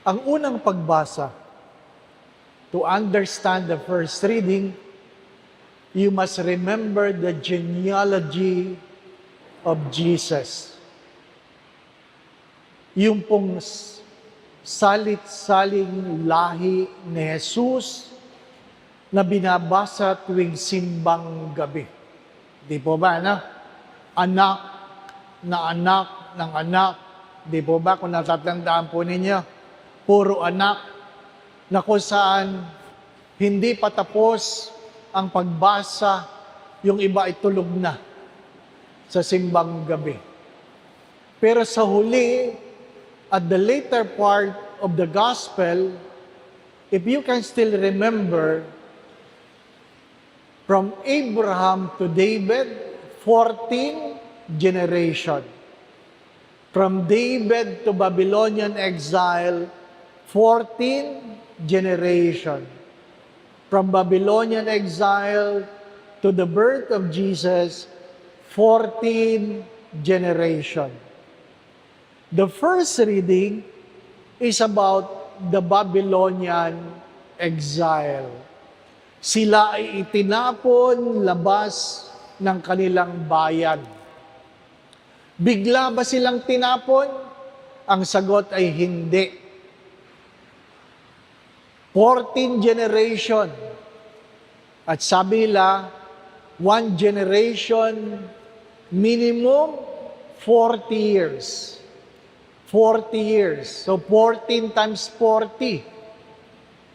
Ang unang pagbasa, to understand the first reading, you must remember the genealogy of Jesus. Yung pong salit-saling lahi ni Jesus na binabasa tuwing simbang gabi. Di po ba, na? Anak na anak ng anak. Di po ba, kung natatandaan po ninyo? Puro anak na kung saan hindi patapos ang pagbasa, yung iba ay tulog na sa simbang gabi. Pero sa huli, at the later part of the gospel, if you can still remember, from Abraham to David, 14 generation. From David to Babylonian exile, 14 generation. From Babylonian exile to the birth of Jesus, 14 generation. The first reading is about the Babylonian exile. Sila ay itinapon labas ng kanilang bayan. Bigla ba silang tinapon? Ang sagot ay hindi. 14 generation. At sabi nila, one generation, minimum 40 years. 40 years. So 14 times 40.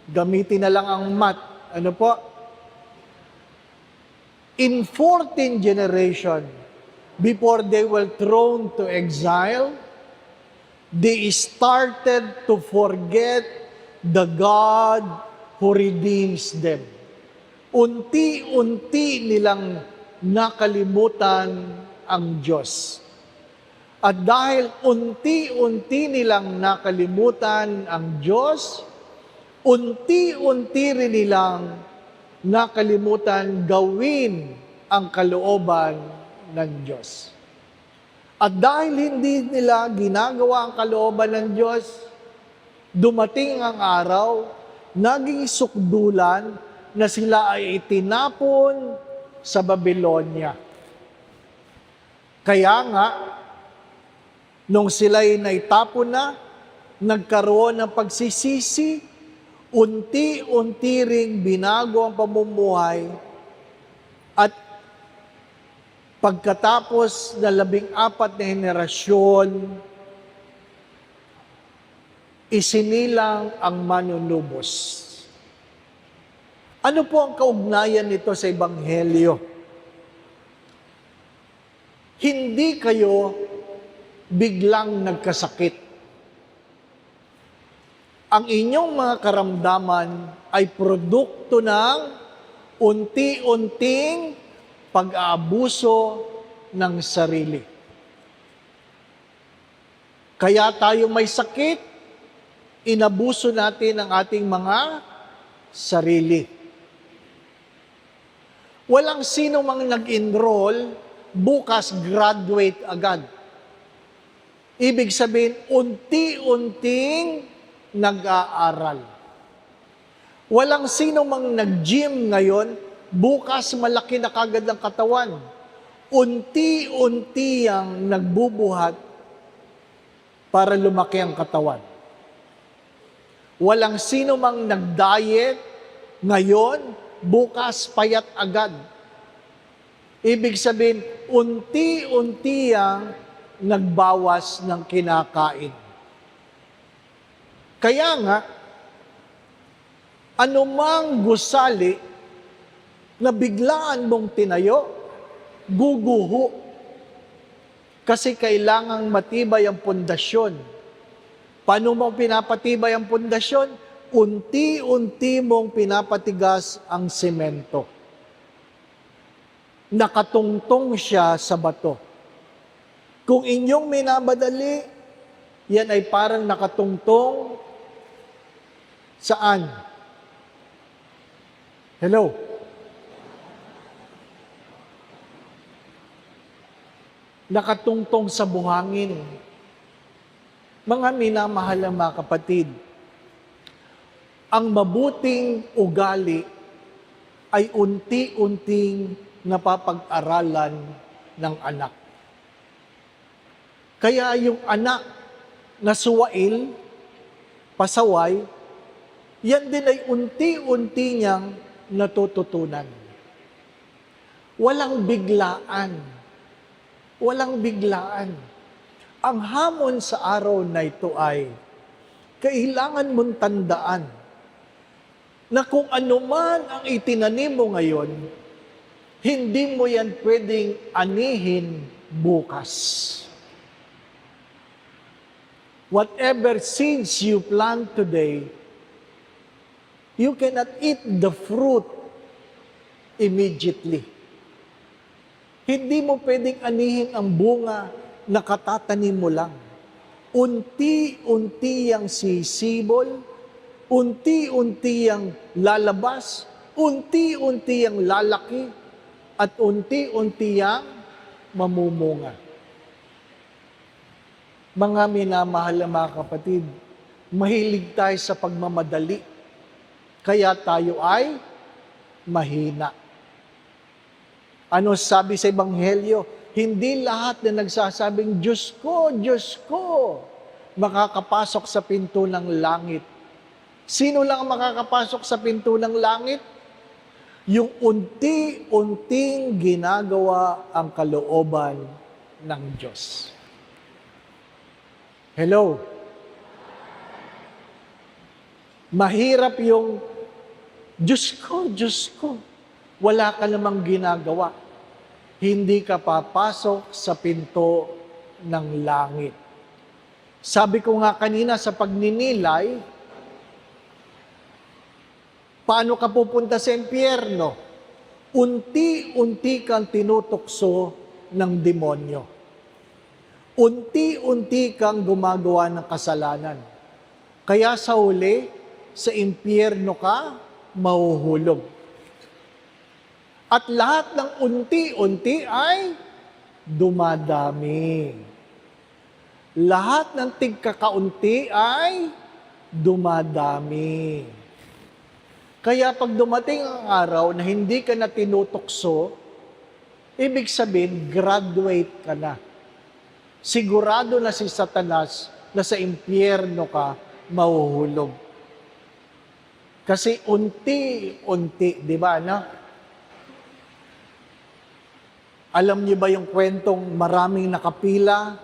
Gamitin na lang ang math. Ano po? In 14 generation, before they were thrown to exile, they started to forget the God who redeems them. Unti-unti nilang nakalimutan ang Diyos. At dahil unti-unti nilang nakalimutan ang Diyos, unti-unti rin nilang nakalimutan gawin ang kalooban ng Diyos. At dahil hindi nila ginagawa ang kalooban ng Diyos, dumating ang araw, naging sukdulan na sila ay itinapon sa Babylonia. Kaya nga, nung sila'y naitapon na, nagkaroon ng pagsisisi, unti-unti ring binago ang pamumuhay at pagkatapos na 14 na henerasyon, isinilang ang manunubos. Ano po ang kaugnayan nito sa Ebanghelyo? Hindi kayo biglang nagkasakit. Ang inyong mga karamdaman ay produkto ng unti-unting pag-aabuso ng sarili. Kaya tayo may sakit, inabuso natin ang ating mga sarili. Walang sino mang nag-enroll, bukas graduate agad. Ibig sabihin, unti-unting nag-aaral. Walang sino mang nag-gym ngayon, bukas malaki na kagad ang katawan. Unti-unti ang nagbubuhat para lumaki ang katawan. Walang sino mang nag-diet ngayon, bukas payat agad. Ibig sabihin, unti-unti ang nagbawas ng kinakain. Kaya nga, anumang gusali na biglaan mong tinayo, guguho. Kasi kailangang matibay ang pundasyon. Paano mo pinapatibay ang pundasyon? Unti-unti mong pinapatigas ang semento. Nakatungtong siya sa bato. Kung inyong minabadali, yan ay parang nakatungtong saan? Hello? Nakatungtong sa buhangin. Mga minamahal na mga kapatid, Ang mabuting ugali ay unti-unting napapag-aralan ng anak. Kaya yung anak na suwail, pasaway, yan din ay unti-unti niyang natututunan. Walang biglaan. Walang biglaan. Ang hamon sa araw na ito ay, kailangan mong tandaan na kung ano man ang itinanim mo ngayon, hindi mo yan pwedeng anihin bukas. Whatever seeds you plant today, you cannot eat the fruit immediately. Hindi mo pwedeng anihin ang bunga na katatanim mo lang. Unti-unti yang sisibol, unti-unti yang lalabas, unti-unti yang lalaki, at unti-unti yang mamumunga. Mga minamahal na mga kapatid, mahilig tayo sa pagmamadali, kaya tayo ay mahina. Ano sabi sa Ebanghelyo? Hindi lahat na nagsasabing, Diyos ko, makakapasok sa pinto ng langit. Sino lang ang makakapasok sa pinto ng langit? Yung unti-unting ginagawa ang kalooban ng Diyos. Hello? Mahirap yung, Diyos ko, wala ka namang ginagawa. Hindi ka papasok sa pinto ng langit. Sabi ko nga kanina sa pagninilay, paano ka pupunta sa impyerno? Unti-unti kang tinutukso ng demonyo. Unti-unti kang gumagawa ng kasalanan. Kaya sa huli, sa impyerno ka, mahuhulog. At lahat ng unti-unti ay dumadami. Lahat ng tigkakaunti ay dumadami. Kaya pag dumating ang araw na hindi ka na tinutukso, ibig sabihin, graduate ka na. Sigurado na si Satanas na sa impyerno ka mahuhulog. Kasi unti-unti, di ba, na? Alam niyo ba yung kwentong maraming nakapila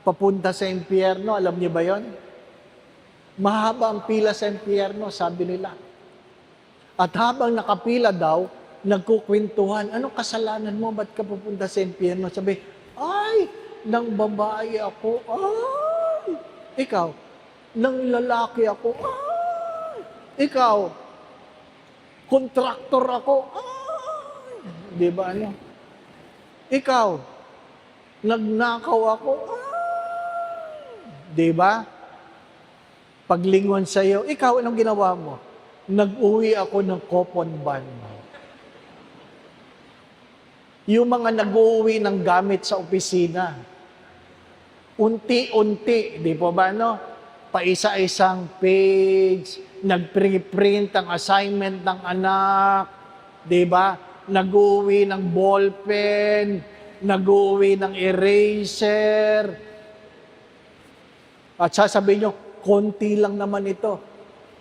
papunta sa impyerno? Alam niyo ba yon? Mahaba ang pila sa impyerno, sabi nila. At habang nakapila daw, nagkukwentuhan, anong kasalanan mo? Ba't ka pupunta sa impyerno? Sabi, ay, nang babae ako. Ay, ikaw, nang lalaki ako. Ay, ikaw, kontraktor ako. Ay, di ba ano? Ikaw, nagnakaw ako. Di ba? Paglingon sa iyo, ikaw, anong ginawa mo? Nag-uwi ako ng coupon ban. Yung mga nag-uwi ng gamit sa opisina, unti-unti, di po ba, no? Paisa-isang page, nag-pre-print ang assignment ng anak, di ba? Nag-uwi ng ballpen, nag-uwi ng eraser. At sasabihin nyo, konti lang naman ito.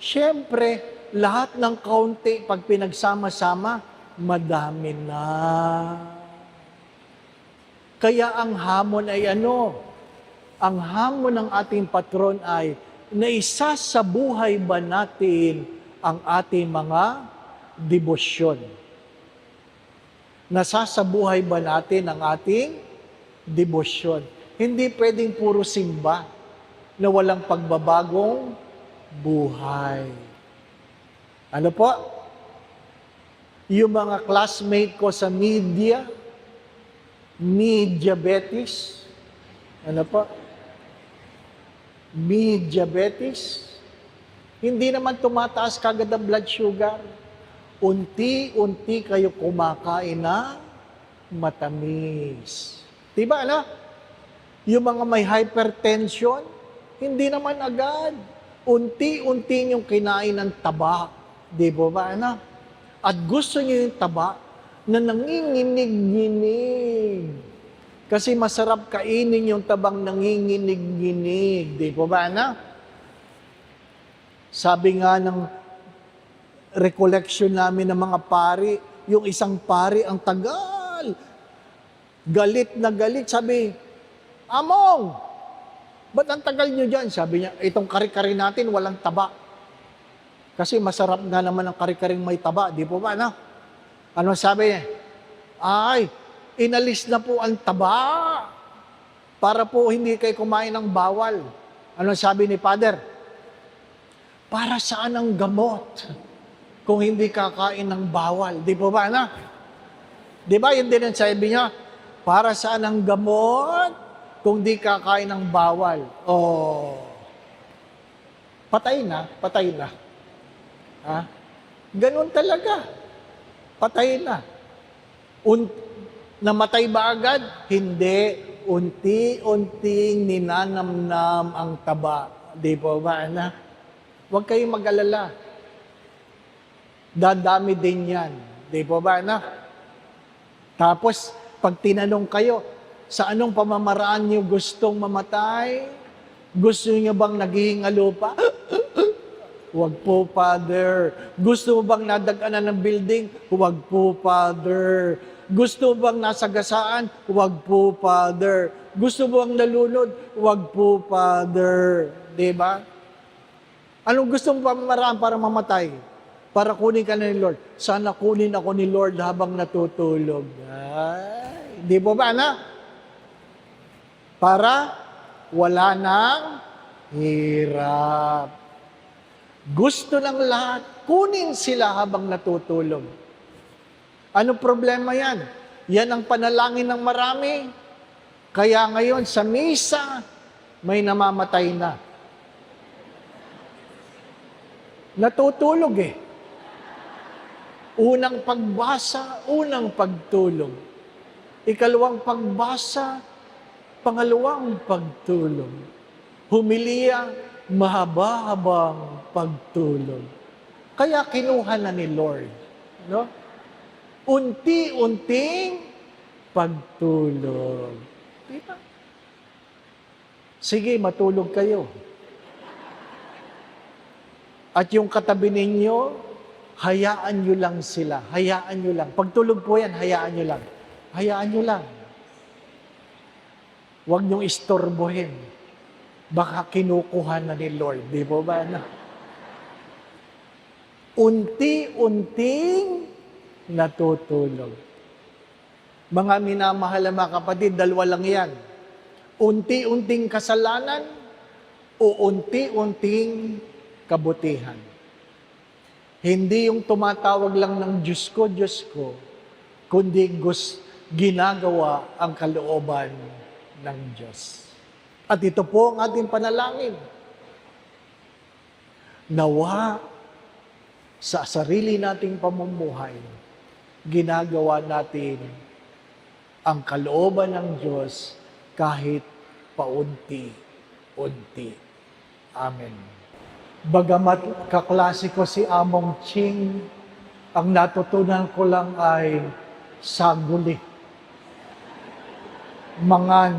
Siyempre, lahat ng kaunti, pag pinagsama-sama, madami na. Kaya ang hamon ay ano? Ang hamon ng ating patron ay, naisa sa buhay ba natin ang ating mga debosyon? Nasasabuhay ba natin ang ating debosyon? Hindi pwedeng puro simba na walang pagbabagong buhay. Ano po? Yung mga classmate ko sa media betis. Ano po? Diabetes. Hindi naman tumataas kagad ang blood sugar. Unti-unti kayo kumakain na matamis. Diba, ano? Yung mga may hypertension, hindi naman agad. unti-unti niyong kinain ng taba. Di po ba, ano? At gusto niyo yung taba na nanginginig-ginig. Kasi masarap kainin yung tabang nanginginig-ginig. Di po ba, ano? Sabi nga ng recollection namin ng mga pari, yung isang pari ang tagal. Galit na galit. Sabi, Among, ba't ang tagal nyo dyan? Sabi niya, itong kari-kari natin walang taba. Kasi masarap nga naman ang kari-karing may taba. Di po ba, no? Ano sabi niya? Ay, inalis na po ang taba para po hindi kayo kumain ng bawal. Ano sabi ni Father? Para saan ang gamot kung hindi kakain ng bawal? Di po ba, na? Di ba, yun din ang sabi niya, para saan ang gamot kung di kakain ng bawal? Oh, patay na, patay na. Ha? Ganun talaga. Patay na. Namatay ba agad? Hindi. Unti-unting ninanamnam ang taba. Di po ba, na? Huwag kayong mag-alala. Dadami din yan. Di po ba, na? Tapos, pag tinanong kayo, sa anong pamamaraan niyo gustong mamatay? Gusto niyo bang naghihingalo pa? Huwag po, Father. Gusto mo bang nadaganan ng building? Huwag po, Father. Gusto mo bang nasagasaan? Huwag po, Father. Gusto mo bang nalunod? Huwag po, Father. Diba? Anong gusto mo pamamaraan para mamatay? Para kunin ka na ni Lord. Sana kunin ako ni Lord habang natutulog. Ay, di po ba, na? Para wala nang hirap. Gusto ng lahat, kunin sila habang natutulog. Ano problema yan? Yan ang panalangin ng marami. Kaya ngayon sa misa, may namamatay na. Natutulog eh. Unang pagbasa, unang pagtulog. Ikalawang pagbasa, pangalawang pagtulog. Humiliya, mahaba-habang pagtulog. Kaya kinuha na ni Lord. No? Unti-unting pagtulog. Diba? Sige, matulog kayo. At yung katabi ninyo, hayaan nyo lang sila. Hayaan nyo lang. Pagtulog po yan, hayaan nyo lang. Hayaan nyo lang. Huwag nyong istorbohin. Baka kinukuha na ni Lord. Di po ba? Na? Unti-unting natutulog. Mga minamahal na mga kapatid, dalawa lang yan. Unti-unting kasalanan o unti-unting kabutihan. Hindi yung tumatawag lang ng Diyos ko, kundi ginagawa ang kalooban ng Diyos. At ito po ang ating panalangin. Nawa sa sarili nating pamumuhay, ginagawa natin ang kalooban ng Diyos kahit paunti-unti. Amen. Bagamat kaklase ko si Among Ching, ang natutunan ko lang ay saguli, mangan,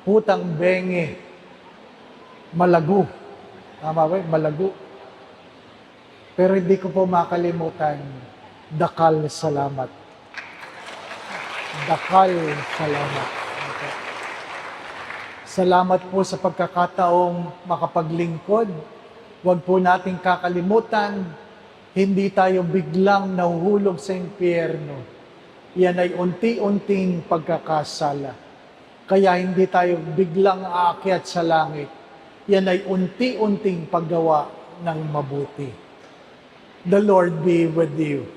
putang benge, malago. Tama ba? Malago. Pero hindi ko po makalimutan, dakal salamat. Dakal salamat. Okay. Salamat po sa pagkakataong makapaglingkod. Huwag po nating kakalimutan, hindi tayo biglang nahuhulog sa impyerno. Yan ay unti-unting pagkakasala. Kaya hindi tayo biglang aakyat sa langit. Yan ay unti-unting paggawa ng mabuti. The Lord be with you.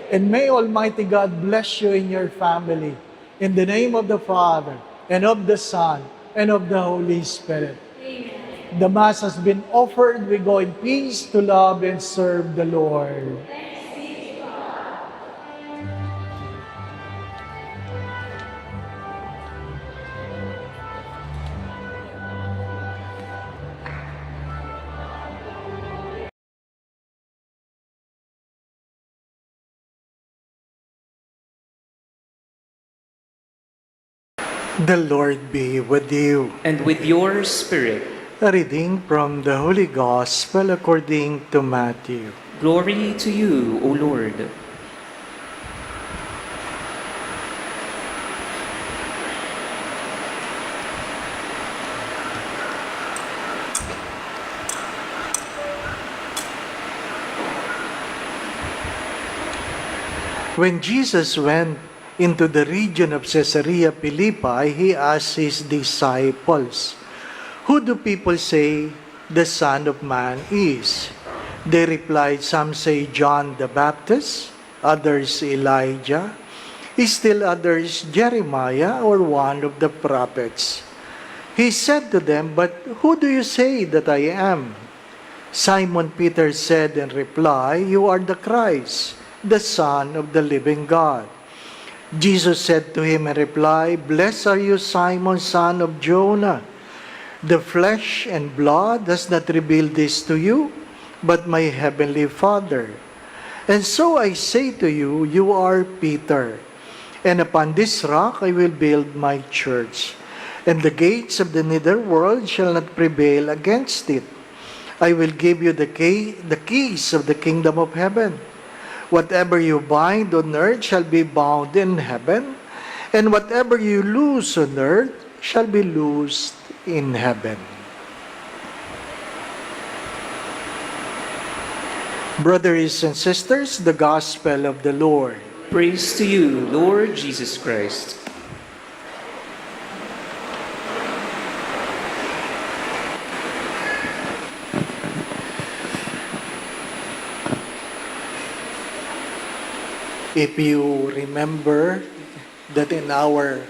And may Almighty God bless you in your family. In the name of the Father, and of the Son, and of the Holy Spirit. Amen. The Mass has been offered. We go in peace to love and serve the Lord. The Lord be with you. And with your spirit. A reading from the Holy Gospel according to Matthew. Glory to you, O Lord. When Jesus went into the region of Caesarea Philippi, he asked his disciples, "Who do people say the Son of Man is?" They replied, "Some say John the Baptist, others Elijah, still others Jeremiah or one of the prophets." He said to them, "But who do you say that I am?" Simon Peter said in reply, "You are the Christ, the Son of the living God." Jesus said to him in reply, "Blessed are you, Simon, son of Jonah. The flesh and blood has not revealed this to you, but my heavenly Father. And so I say to you, you are Peter, and upon this rock I will build my church, and the gates of the netherworld shall not prevail against it. I will give you the keys of the kingdom of heaven. Whatever you bind on earth shall be bound in heaven, and whatever you loose on earth shall be loosed in heaven." Brothers and sisters, the Gospel of the Lord. Praise to you, Lord Jesus Christ. If you remember that in our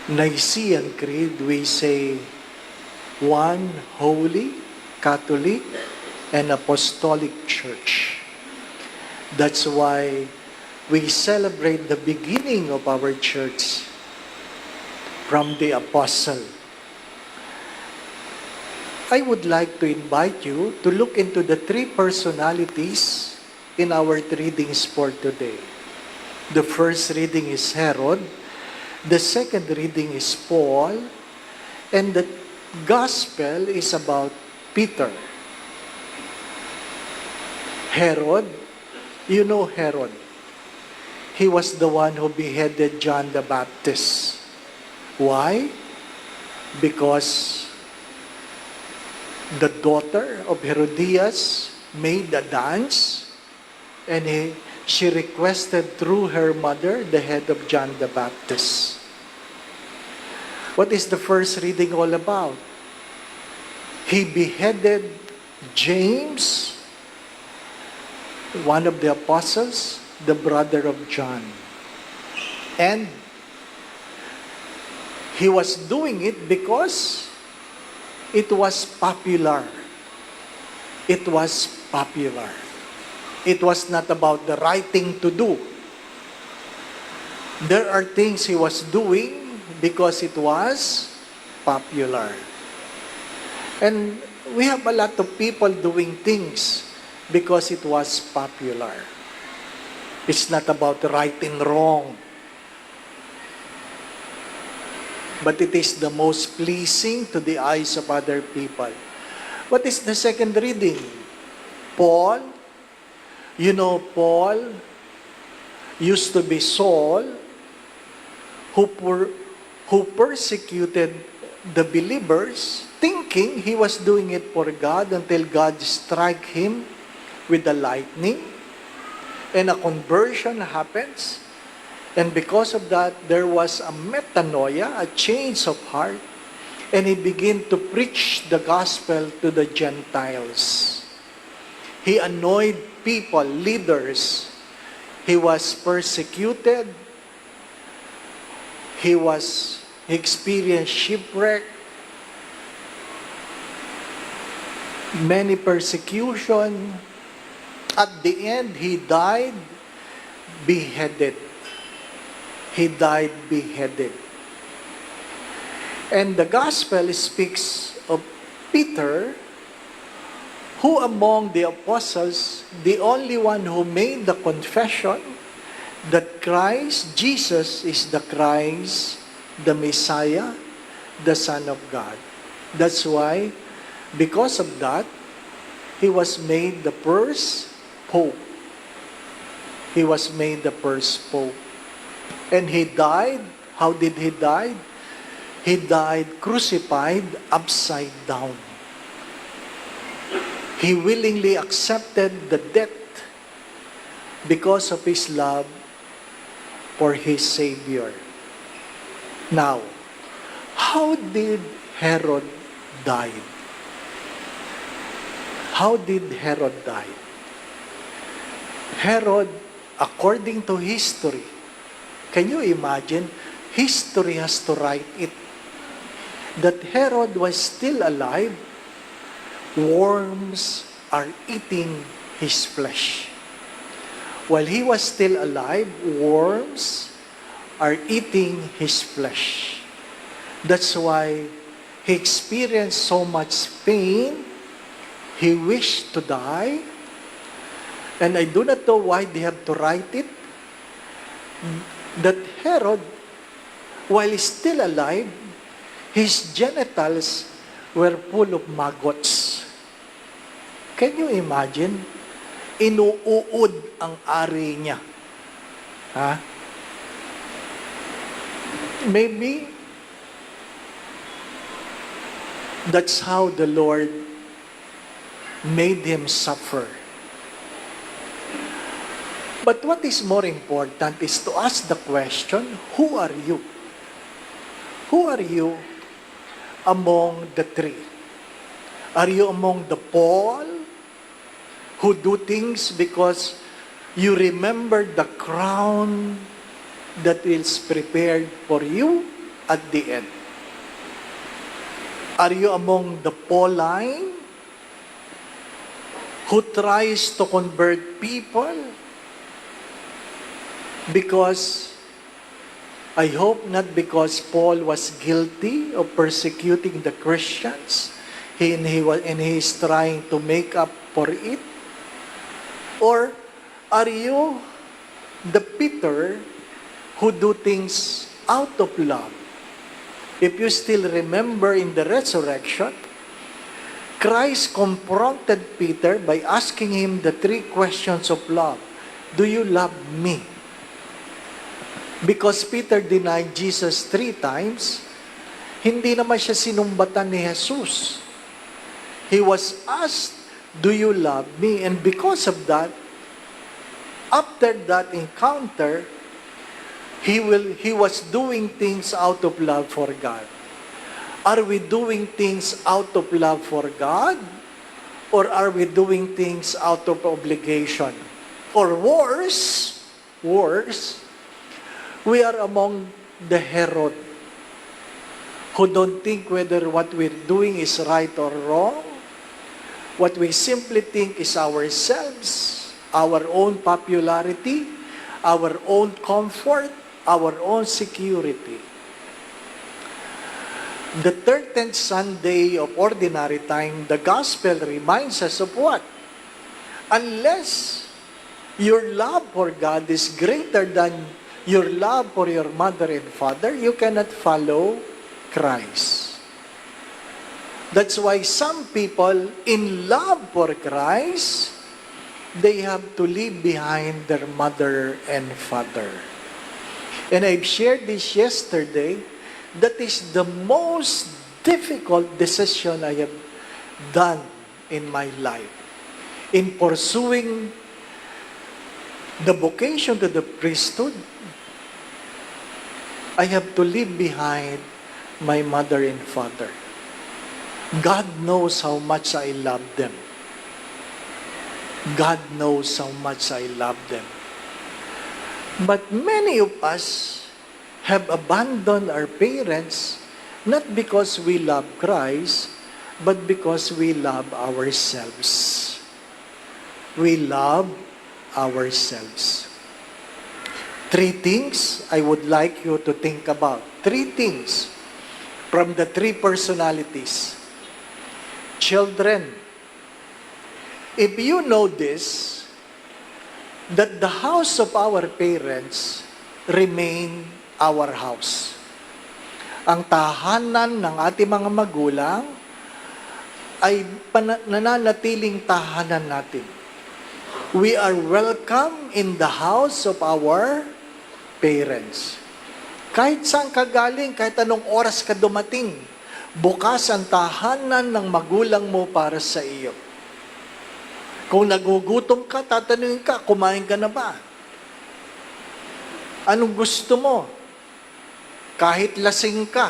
Nicene Creed, we say one holy, Catholic, and Apostolic Church. That's why we celebrate the beginning of our church from the Apostle. I would like to invite you to look into the three personalities in our readings for today. The first reading is Herod, the second reading is Paul, and the gospel is about Peter. Herod, you know Herod. He was the one who beheaded John the Baptist. Why? Because the daughter of Herodias made a dance, and she requested through her mother the head of John the Baptist. What is the first reading all about? He beheaded James, one of the apostles, the brother of John. And he was doing it because it was popular. It was popular. It was not about the right thing to do. There are things he was doing because it was popular. And we have a lot of people doing things because it was popular. It's not about right and wrong. But it is the most pleasing to the eyes of other people. What is the second reading? Paul. You know, Paul used to be Saul, who persecuted the believers, thinking he was doing it for God until God struck him with the lightning, and a conversion happens. And because of that, there was a metanoia, a change of heart, and he began to preach the gospel to the Gentiles. He annoyed people, leaders. He was persecuted. He experienced shipwreck, many persecution. At the end, he died beheaded. He died beheaded. And the gospel speaks of Peter, who among the apostles, the only one who made the confession that Christ, Jesus, is the Christ, the Messiah, the Son of God. That's why, because of that, he was made the first Pope. He was made the first Pope. And he died. How did he die? He died crucified upside down. He willingly accepted the death because of his love for his Savior. Now, how did Herod die? How did Herod die? Herod, according to history, can you imagine? History has to write it. That Herod was still alive, worms are eating his flesh. While he was still alive, worms are eating his flesh. That's why he experienced so much pain. He wished to die. And I do not know why they have to write it. That Herod, while he's still alive, his genitals were full of maggots. Can you imagine? Inuuod ang ari niya. Ha? Maybe that's how the Lord made him suffer. But what is more important is to ask the question, who are you? Who are you among the three? Are you among the Paul who do things because you remember the crown that is prepared for you at the end? Are you among the Pauline who tries to convert people? Because, I hope not because Paul was guilty of persecuting the Christians and he is trying to make up for it. Or are you the Peter who do things out of love? If you still remember in the resurrection, Christ confronted Peter by asking him the three questions of love. Do you love me? Because Peter denied Jesus 3 times, hindi naman siya sinumbatan ni Jesus. He was asked, do you love me? And because of that, after that encounter, he was doing things out of love for God. Are we doing things out of love for God? Or are we doing things out of obligation? Or worse, we are among the Herod who don't think whether what we're doing is right or wrong. What we simply think is ourselves, our own popularity, our own comfort, our own security. The 13th Sunday of Ordinary Time, the Gospel reminds us of what? Unless your love for God is greater than your love for your mother and father, you cannot follow Christ. That's why some people in love for Christ, they have to leave behind their mother and father. And I've shared this yesterday, that is the most difficult decision I have done in my life. In pursuing the vocation to the priesthood, I have to leave behind my mother and father. God knows how much I love them. God knows how much I love them. But many of us have abandoned our parents not because we love Christ, but because we love ourselves. We love ourselves. 3 things I would like you to think about. 3 things from the 3 personalities. Children, if you know this, that the house of our parents remain our house. Ang tahanan ng ating mga magulang ay nananatiling tahanan natin. We are welcome in the house of our parents. Kahit saan ka galing, kahit anong oras ka dumating, bukas ang tahanan ng magulang mo para sa iyo. Kung nagugutom ka, tatanungin ka, kumain ka na ba? Anong gusto mo? Kahit lasing ka,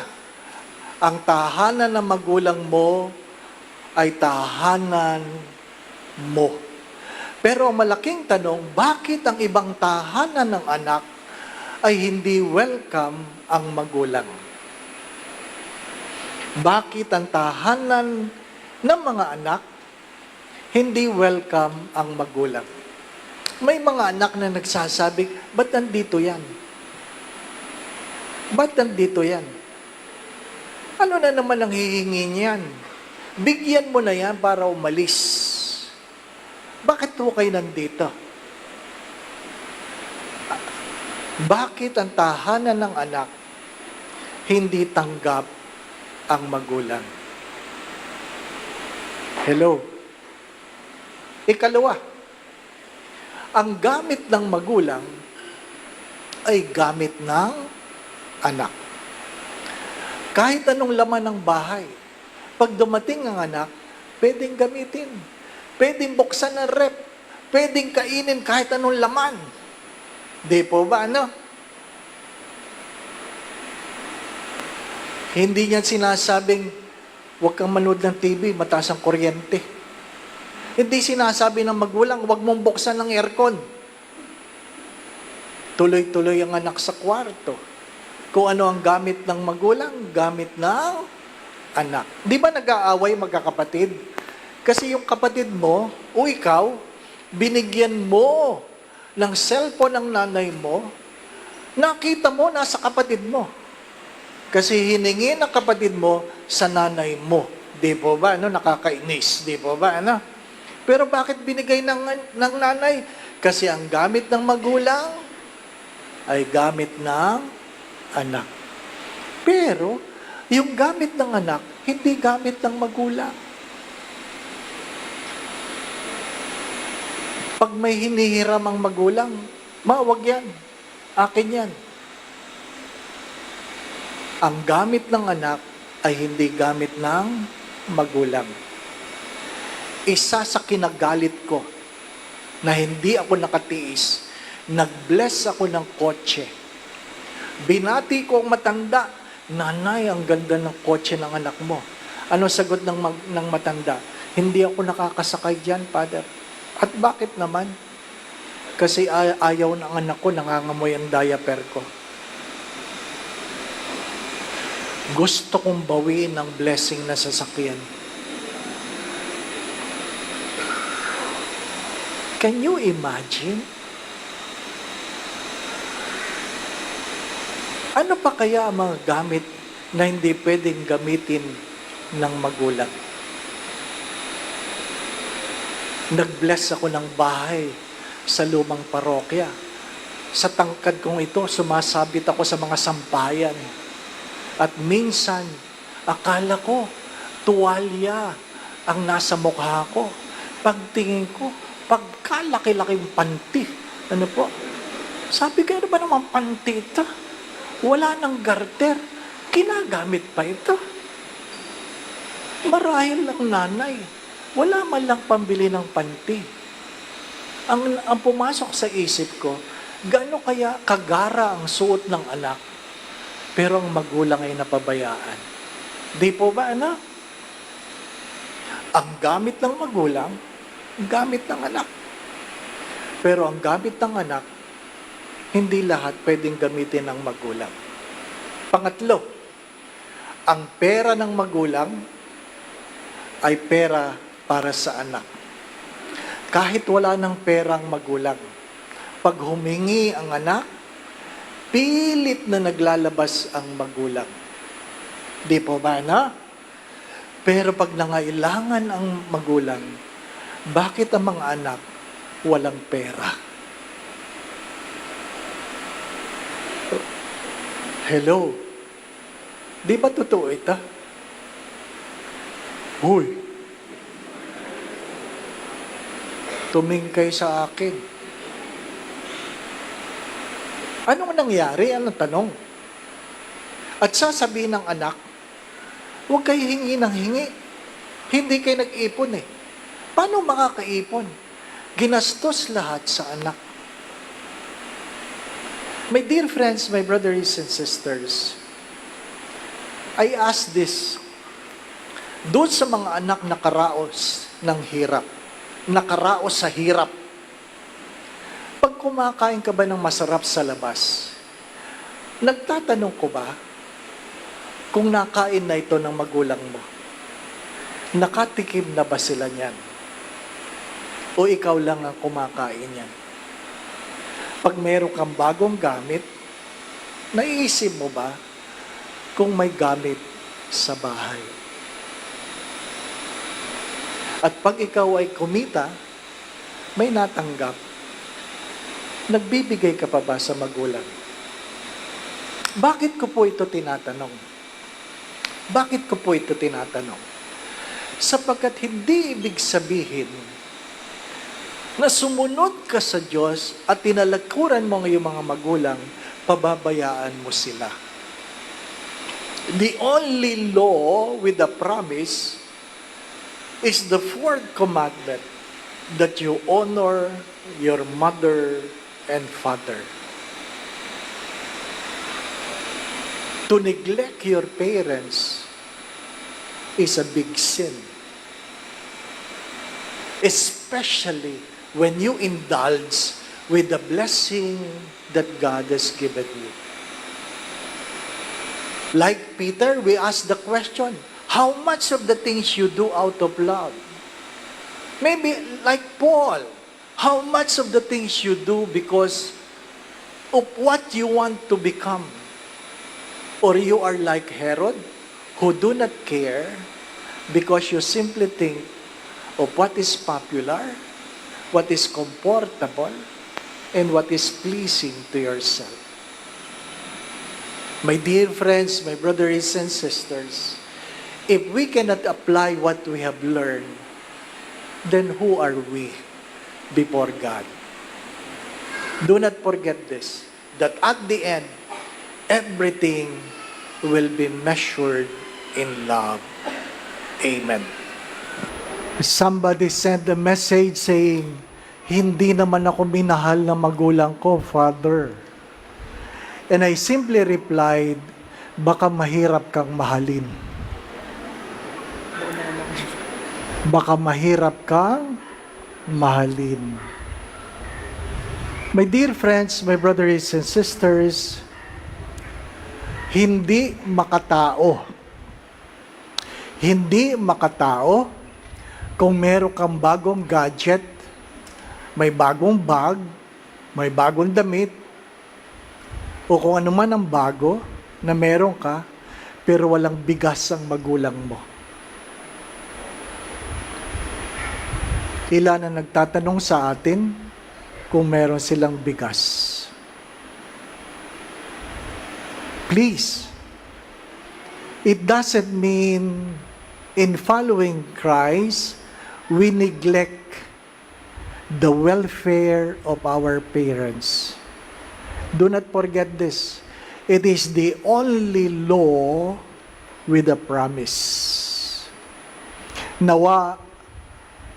ang tahanan ng magulang mo ay tahanan mo. Pero ang malaking tanong, bakit ang ibang tahanan ng anak ay hindi welcome ang magulang? Bakit ang tahanan ng mga anak hindi welcome ang magulang? May mga anak na nagsasabi, ba't nandito yan? Ba't nandito yan? Ano na naman ang hihingi niyan? Bigyan mo na yan para umalis. Bakit po kayo nandito? Bakit ang tahanan ng anak hindi tanggap ang magulang? Hello? Ikalawa, ang gamit ng magulang ay gamit ng anak. Kahit anong laman ng bahay, pag dumating ang anak, pwedeng gamitin. Pwedeng buksan ng rep. Pwedeng kainin kahit anong laman. Di po ba, ano? Hindi niyan sinasabing, huwag kang manood ng TV, mataas ang kuryente. Hindi sinasabi ng magulang, huwag mong buksan ng aircon. Tuloy-tuloy ang anak sa kwarto. Kung ano ang gamit ng magulang, gamit ng anak. Di ba nag-aaway magkakapatid? Kasi yung kapatid mo, o ikaw, binigyan mo ng cellphone ng nanay mo, nakita mo nasa kapatid mo. Kasi hiningi ng kapatid mo sa nanay mo. Di po ba? Ano? Nakakainis. Di po ba? Ano? Pero bakit binigay ng nanay? Kasi ang gamit ng magulang ay gamit ng anak. Pero, yung gamit ng anak, hindi gamit ng magulang. Pag may hinihiram ang magulang, wag yan. Akin yan. Ang gamit ng anak ay hindi gamit ng magulang. Isa sa kinagalit ko na hindi ako nakatiis, nag-bless ako ng kotse. Binati ko ang matanda, nanay, ang ganda ng kotse ng anak mo. Ano sagot ng matanda? Hindi ako nakakasakay dyan, Father. At bakit naman? Kasi ayaw ng anak ko, nangangamoy ang diaper ko. Gusto kong bawiin ang blessing na sasakyan. Can you imagine? Ano pa kaya ang mga gamit na hindi pwedeng gamitin ng magulang? Nag-bless ako ng bahay sa lumang parokya. Sa tangkad kong ito, sumasabit ako sa mga sampayan. At minsan, akala ko, tuwalya ang nasa mukha ko. Pagtingin ko, pagkalaki-laking panty. Ano po? Sabi ko, ano ba naman panty ito? Wala nang garter. Kinagamit pa ito. Marahil lang nanay. Wala man lang pambili ng panty. Ang pumasok sa isip ko, gaano kaya kagara ang suot ng anak, pero ang magulang ay napabayaan. Di po ba, ano? Ang gamit ng magulang, gamit ng anak. Pero ang gamit ng anak, hindi lahat pwedeng gamitin ng magulang. Pangatlo, ang pera ng magulang ay pera para sa anak. Kahit wala ng perang magulang, pag humingi ang anak, pilit na naglalabas ang magulang. Di po ba, na? Pero pag nangailangan ang magulang, bakit ang mga anak walang pera? Hello? Di ba totoo ito? Hoy, tumingkay sa akin. Anong nangyari? Anong tanong? At sasabihin ng anak, huwag kayo hingi ng hingi. Hindi kayo nag-ipon eh. Paano makakaipon? Ginastos lahat sa anak. My dear friends, my brothers and sisters, I ask this, doon sa mga anak nakaraos ng hirap, nakaraos sa hirap, pag kumakain ka ba ng masarap sa labas, nagtatanong ko ba kung nakain na ito ng magulang mo? Nakatikim na ba sila niyan? O ikaw lang ang kumakain yan? Pag meron kang bagong gamit, naiisip mo ba kung may gamit sa bahay? At pag ikaw ay kumita, may natanggap, nagbibigay ka pa ba sa magulang? Bakit ko po ito tinatanong? Bakit ko po ito tinatanong? Sapagkat hindi ibig sabihin na sumunod ka sa Diyos at tinalakuran mo ng iyong mga magulang, pababayaan mo sila. The only law with the promise is the fourth commandment, that you honor your mother and father. To neglect your parents is a big sin. Especially when you indulge with the blessing that God has given you. Like Peter, we ask the question, how much of the things you do out of love? Maybe like Paul, how much of the things you do because of what you want to become? Or you are like Herod, who do not care because you simply think of what is popular, what is comfortable, and what is pleasing to yourself. My dear friends, my brothers and sisters, if we cannot apply what we have learned, then who are we before God? Do not forget this, that at the end, everything will be measured in love. Amen. Somebody sent a message saying, hindi naman ako minahal ng magulang ko, Father. And I simply replied, baka mahirap kang mahalin. Baka mahirap kang mahalin. My dear friends, my brothers and sisters, hindi makatao kung meron kang bagong gadget, may bagong bag, may bagong damit, o kung ano man ang bago na meron ka, pero walang bigas ang magulang mo. Ilan ang nagtatanong sa atin kung meron silang bigas? Please, it doesn't mean in following Christ, we neglect the welfare of our parents. Do not forget this. It is the only law with a promise. Nawa,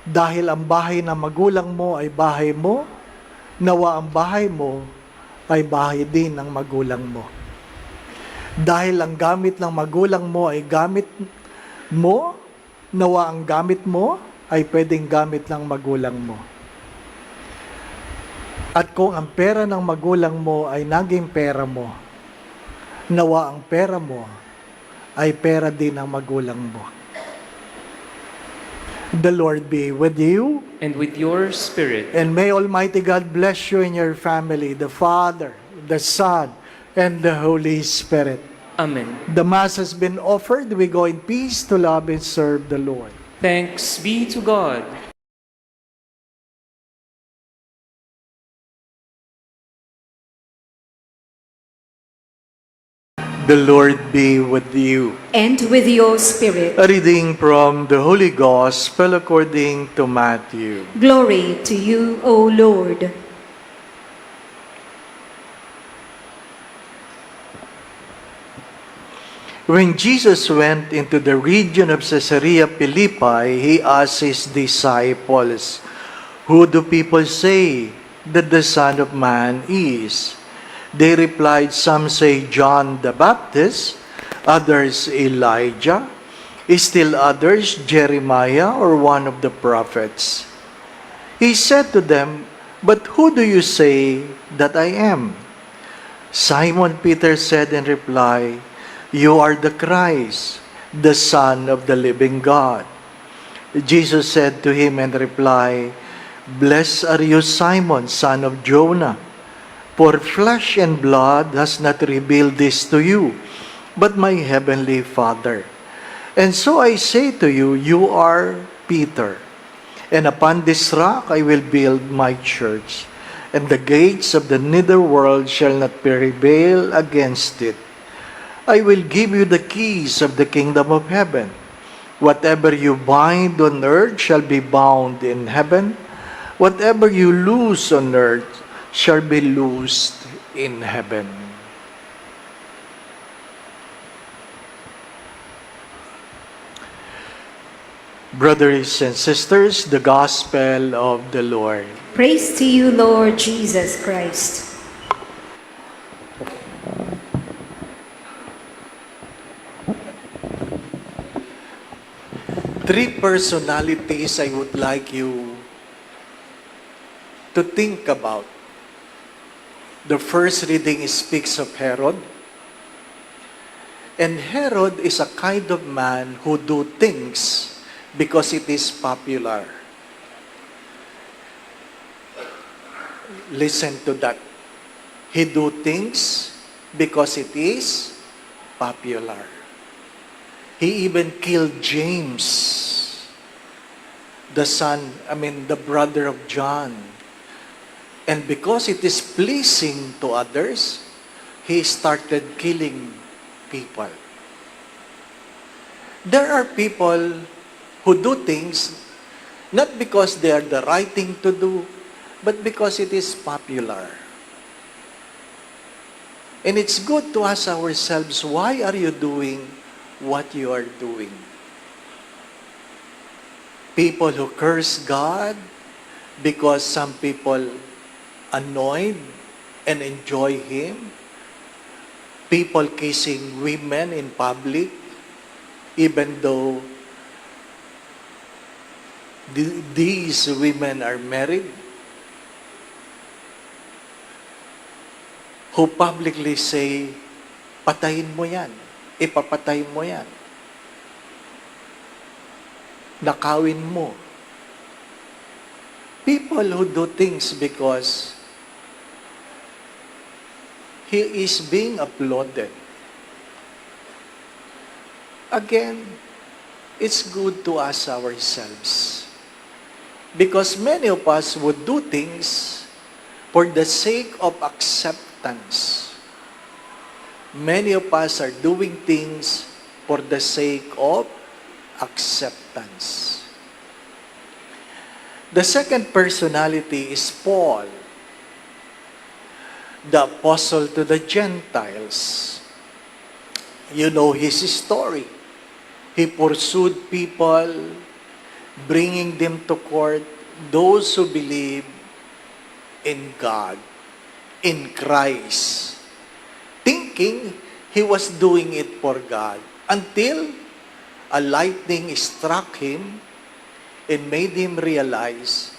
dahil ang bahay ng magulang mo ay bahay mo, nawa ang bahay mo ay bahay din ng magulang mo. Dahil ang gamit ng magulang mo ay gamit mo, nawa ang gamit mo ay pwedeng gamit ng magulang mo. At kung ang pera ng magulang mo ay naging pera mo, nawa ang pera mo ay pera din ng magulang mo. The Lord be with you. And with your spirit. And may Almighty God bless you and your family, the Father, the Son, and the Holy Spirit. Amen. The Mass has been offered. We go in peace to love and serve the Lord. Thanks be to God. The Lord be with you. and with your spirit. A reading from the Holy Gospel according to Matthew. Glory to you, O Lord. When Jesus went into the region of Caesarea Philippi, he asked his disciples, "Who do people say that the Son of Man is?" They replied, "Some say John the Baptist, others Elijah, still others Jeremiah or one of the prophets." He said to them, "But who do you say that I am?" Simon Peter said in reply, "You are the Christ, the Son of the living God." Jesus said to him in reply, "Blessed are you, Simon, son of Jonah, for flesh and blood has not revealed this to you, but my heavenly Father. And so I say to you, you are Peter, and upon this rock I will build my church, and the gates of the netherworld shall not prevail against it. I will give you the keys of the kingdom of heaven. Whatever you bind on earth shall be bound in heaven. Whatever you loose on earth shall be loosed in heaven." Brothers and sisters, the Gospel of the Lord. Praise to you, Lord Jesus Christ. Three personalities I would like you to think about. The first reading speaks of Herod. And Herod is a kind of man who do things because it is popular. Listen to that. He do things because it is popular. He even killed James, the brother of John. And because it is pleasing to others, he started killing people. There are people who do things not because they are the right thing to do, but because it is popular. And it's good to ask ourselves, why are you doing what you are doing? People who curse God because some people annoyed and enjoy Him. People kissing women in public, even though these women are married. Who publicly say, patayin mo yan, ipapatay mo yan, nakawin mo. People who do things because he is being applauded. Again, it's good to ask ourselves, because many of us would do things for the sake of acceptance. Many of us are doing things for the sake of acceptance. The second personality is Paul, the apostle to the Gentiles. You know his story. He pursued people, bringing them to court, those who believe in God, in Christ, thinking he was doing it for God, until a lightning struck him and made him realize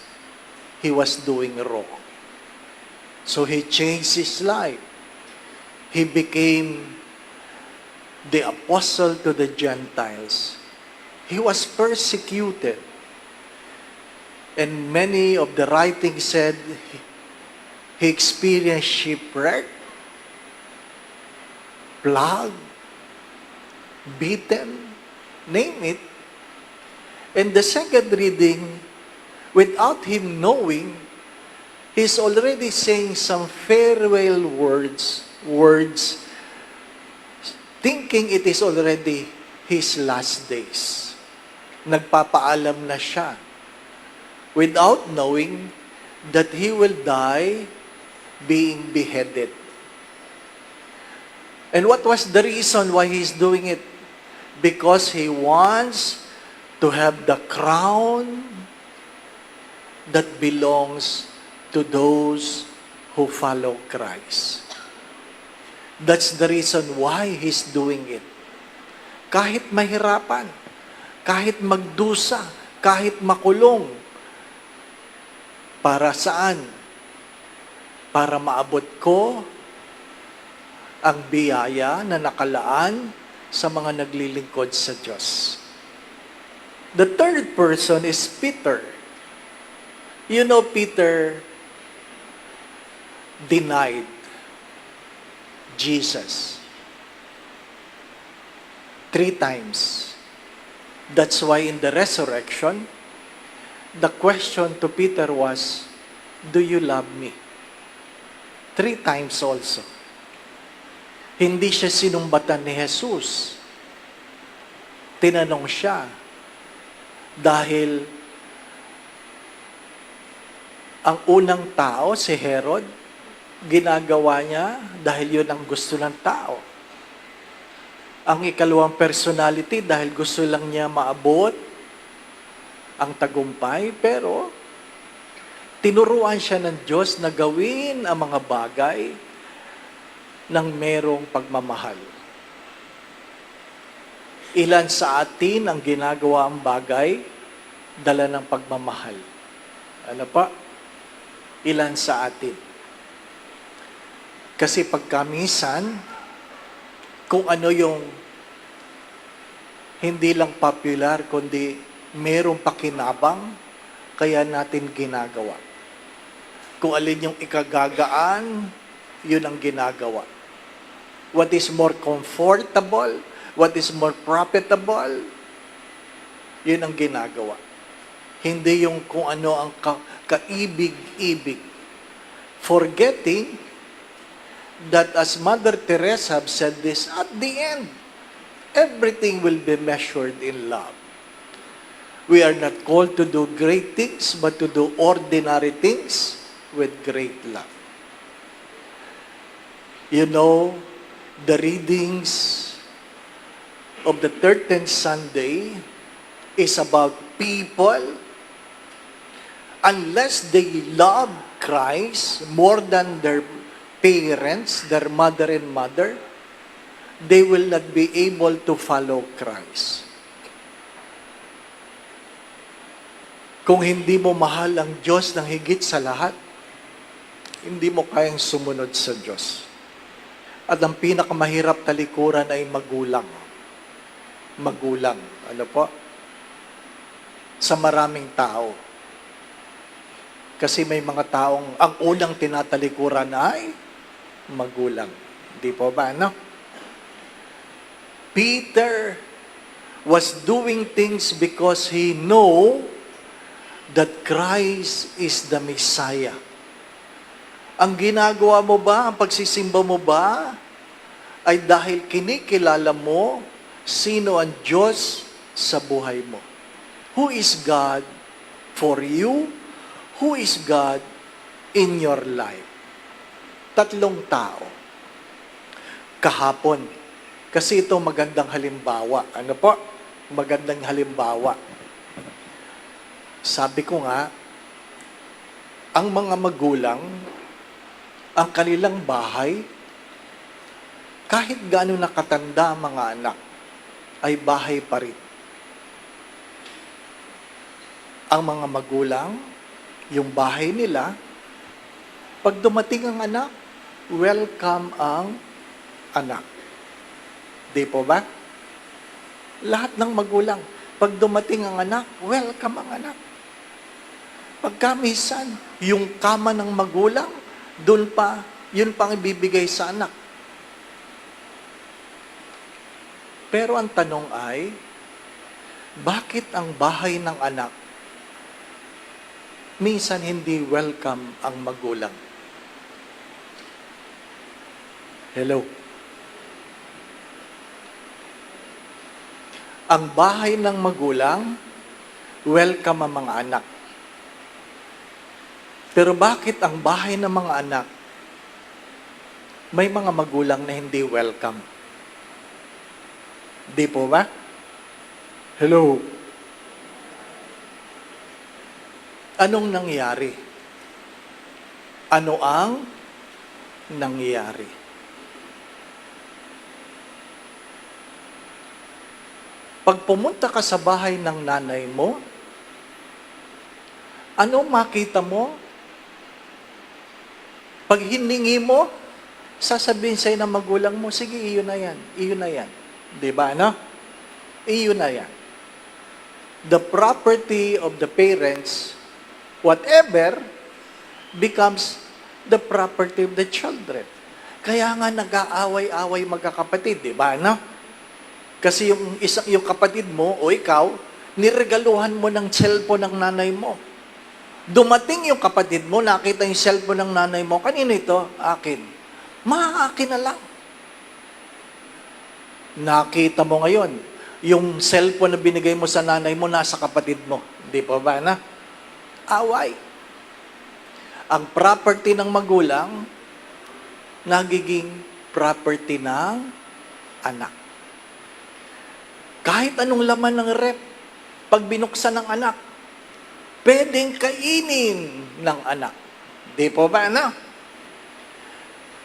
he was doing wrong. So he changed his life. He became the apostle to the Gentiles. He was persecuted. And many of the writings said he experienced shipwreck, plague, beaten, name it. And the second reading, without him knowing, he's already saying some farewell words thinking it is already his last days. Nagpapaalam na siya without knowing that he will die being beheaded. And what was the reason why he's doing it? Because he wants to have the crown that belongs to those who follow Christ. That's the reason why he's doing it. Kahit mahirapan, kahit magdusa, kahit makulong, para saan? Para maabot ko ang biyaya na nakalaan sa mga naglilingkod sa Diyos. The third person is Peter. You know, Peter denied Jesus 3 times. That's why in the resurrection, the question to Peter was, do you love me? 3 times also. Hindi siya sinumbatan ni Jesus. Tinanong siya dahil ang unang tao, si Herod, ginagawa niya dahil yun ang gusto ng tao. Ang ikalawang personality dahil gusto lang niya maabot ang tagumpay, pero tinuruan siya ng Diyos na gawin ang mga bagay ng merong pagmamahal. Ilan sa atin ang ginagawa ang bagay, dala ng pagmamahal. Ano pa? Ilan sa atin? Kasi pagkamisan, kung ano yung hindi lang popular, kundi merong pakinabang, kaya natin ginagawa. Kung alin yung ikagagaan, yun ang ginagawa. What is more comfortable, what is more profitable, yun ang ginagawa. Hindi yung kung ano ang kaibig-ibig. Forgetting that as Mother Teresa said this, at the end, everything will be measured in love. We are not called to do great things, but to do ordinary things with great love. You know, the readings of the 13th Sunday is about people. Unless they love Christ more than their parents, their mother and mother, they will not be able to follow Christ. Kung hindi mo mahal ang Diyos ng higit sa lahat, hindi mo kayang sumunod sa Diyos. At ang pinakamahirap talikuran ay magulang. Magulang. Ano po? Sa maraming tao. Kasi may mga taong ang unang tinatalikuran ay magulang. Di po ba, no? Peter was doing things because he know that Christ is the Messiah. Ang ginagawa mo ba, ang pagsisimba mo ba, ay dahil kinikilala mo sino ang Diyos sa buhay mo. Who is God for you? Who is God in your life? 3 tao. Kahapon. Kasi ito magandang halimbawa. Ano po? Magandang halimbawa. Sabi ko nga, ang mga magulang, ang kanilang bahay, kahit gaano nakatanda ang mga anak, ay bahay pa rin. Ang mga magulang, yung bahay nila, pag dumating ang anak, welcome ang anak. Di po ba? Lahat ng magulang, pag dumating ang anak, welcome ang anak. Pagkamisan, yung kama ng magulang, doon pa, yun pang ibibigay sa anak. Pero ang tanong ay, bakit ang bahay ng anak minsan hindi welcome ang magulang? Hello? Ang bahay ng magulang, welcome ang mga anak. Pero bakit ang bahay ng mga anak, may mga magulang na hindi welcome? Di po ba? Hello? Anong nangyari? Ano ang nangyari? Pag pumunta ka sa bahay ng nanay mo, ano makita mo? Pag hiningi mo, sasabihin sa'yo ng magulang mo, sige, iyon na yan, iyon na yan. Di ba, no? Iyon na yan. The property of the parents, whatever, becomes the property of the children. Kaya nga nag-aaway-away magkakapatid, di ba, no? Kasi yung kapatid mo o ikaw, niregaluhan mo ng cellphone ng nanay mo. Dumating yung kapatid mo, nakita yung cellphone ng nanay mo, kanino ito? Akin. Maakin na lang. Nakita mo ngayon, yung cellphone na binigay mo sa nanay mo, nasa kapatid mo. Di pa ba na? Away. Ang property ng magulang, nagiging property ng anak. Kahit anong laman ng rep, pag binuksan ng anak, pwedeng kainin ng anak. Di po ba, ano?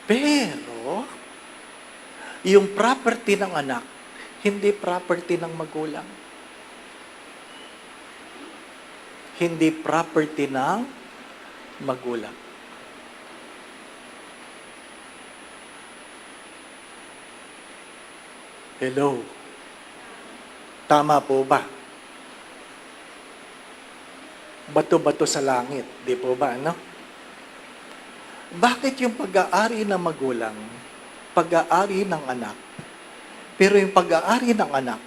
Pero, yung property ng anak, hindi property ng magulang. Hindi property ng magulang. Hello? Tama po ba? Bato-bato sa langit. Di po ba, ano? Bakit yung pag-aari ng magulang, pag-aari ng anak, pero yung pag-aari ng anak,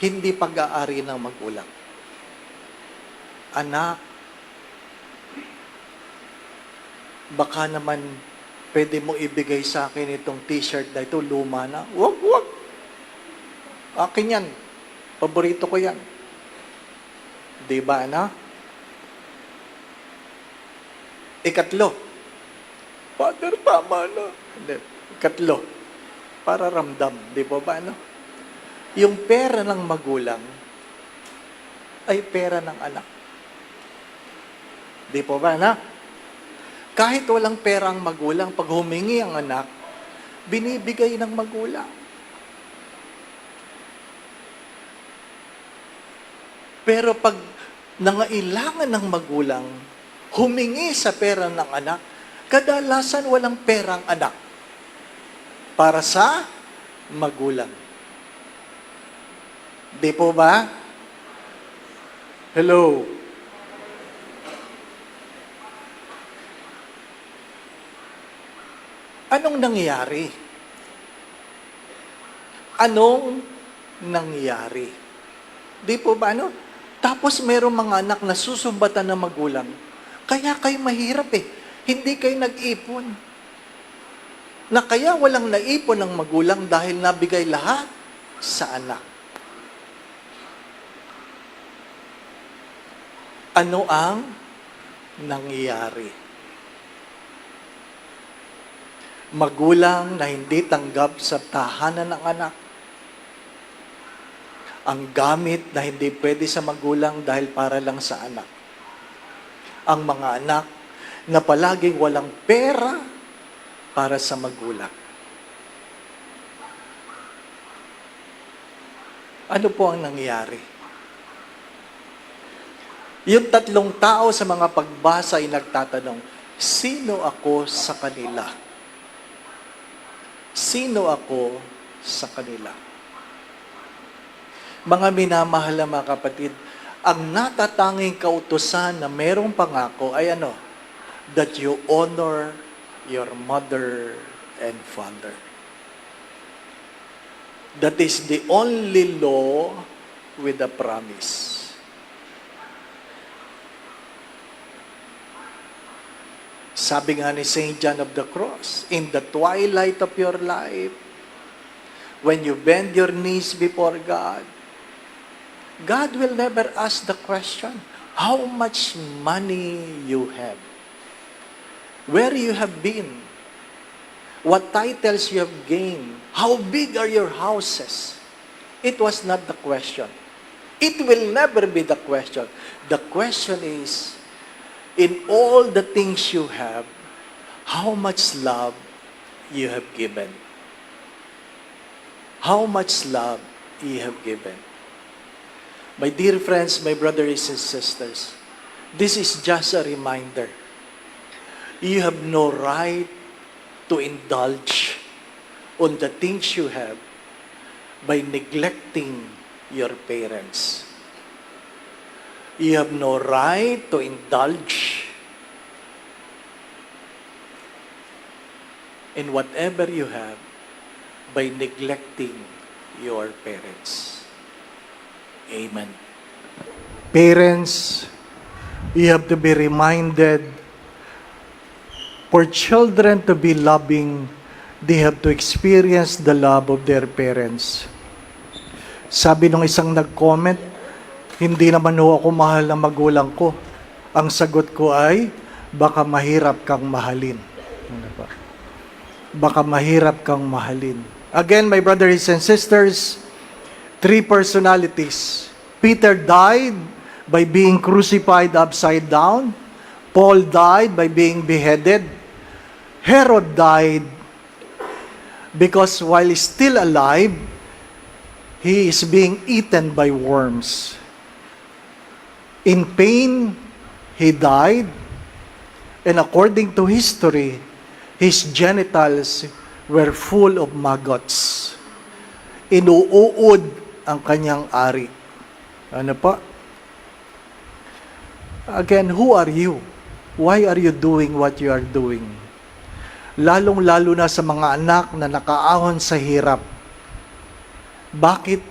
hindi pag-aari ng magulang? Anak, baka naman pwede mo ibigay sa akin itong t-shirt na ito, luma na. Wag, wag. Akin yan. Paborito ko yan. Di ba, na? Ikatlo. Father, tama na. Hindi. Ikatlo. Para ramdam. Di ba ba, no? Yung pera ng magulang ay pera ng anak. Di po ba, na? Kahit walang pera ang magulang, pag humingi ang anak, binibigay ng magulang. Pero pag nangailangan ng magulang, humingi sa pera ng anak, kadalasan walang perang anak para sa magulang. Di po ba? Hello? Anong nangyari? Anong nangyari? Di po ba, ano? Tapos merong mga anak na susumbatan ng magulang. Kaya kayo mahirap eh. Hindi kayo nag-ipon. Na kaya walang naipon ng magulang dahil nabigay lahat sa anak. Ano ang nangyayari? Magulang na hindi tanggap sa tahanan ng anak. Ang gamit na hindi pwede sa magulang dahil para lang sa anak. Ang mga anak na palaging walang pera para sa magulang. Ano po ang nangyari? Yung tatlong tao sa mga pagbasa ay nagtatanong, sino ako sa kanila? Sino ako sa kanila? Mga minamahal na mga kapatid, ang natatanging kautusan na merong pangako ay ano? That you honor your mother and father. That is the only law with a promise. Sabi nga ni St. John of the Cross, in the twilight of your life, when you bend your knees before God, God will never ask the question, how much money you have, where you have been, what titles you have gained, how big are your houses. It was not the question. It will never be the question. The question is, in all the things you have, how much love you have given. How much love you have given. My dear friends, my brothers and sisters, this is just a reminder. You have no right to indulge on the things you have by neglecting your parents. You have no right to indulge in whatever you have by neglecting your parents. Amen. Parents, you have to be reminded, for children to be loving, they have to experience the love of their parents. Sabi nung isang nag-comment, hindi naman ho ako mahal ng magulang ko. Ang sagot ko ay, baka mahirap kang mahalin. Ano ba? Baka mahirap kang mahalin. Again, my brothers and sisters, 3 personalities. Peter died by being crucified upside down. Paul died by being beheaded. Herod died because while still alive, he is being eaten by worms. In pain, he died, and according to history, his genitals were full of maggots. Inuud ang kanyang ari. Ano pa? Again, who are you? Why are you doing what you are doing? Lalong-lalo na sa mga anak na nakaahon sa hirap. Bakit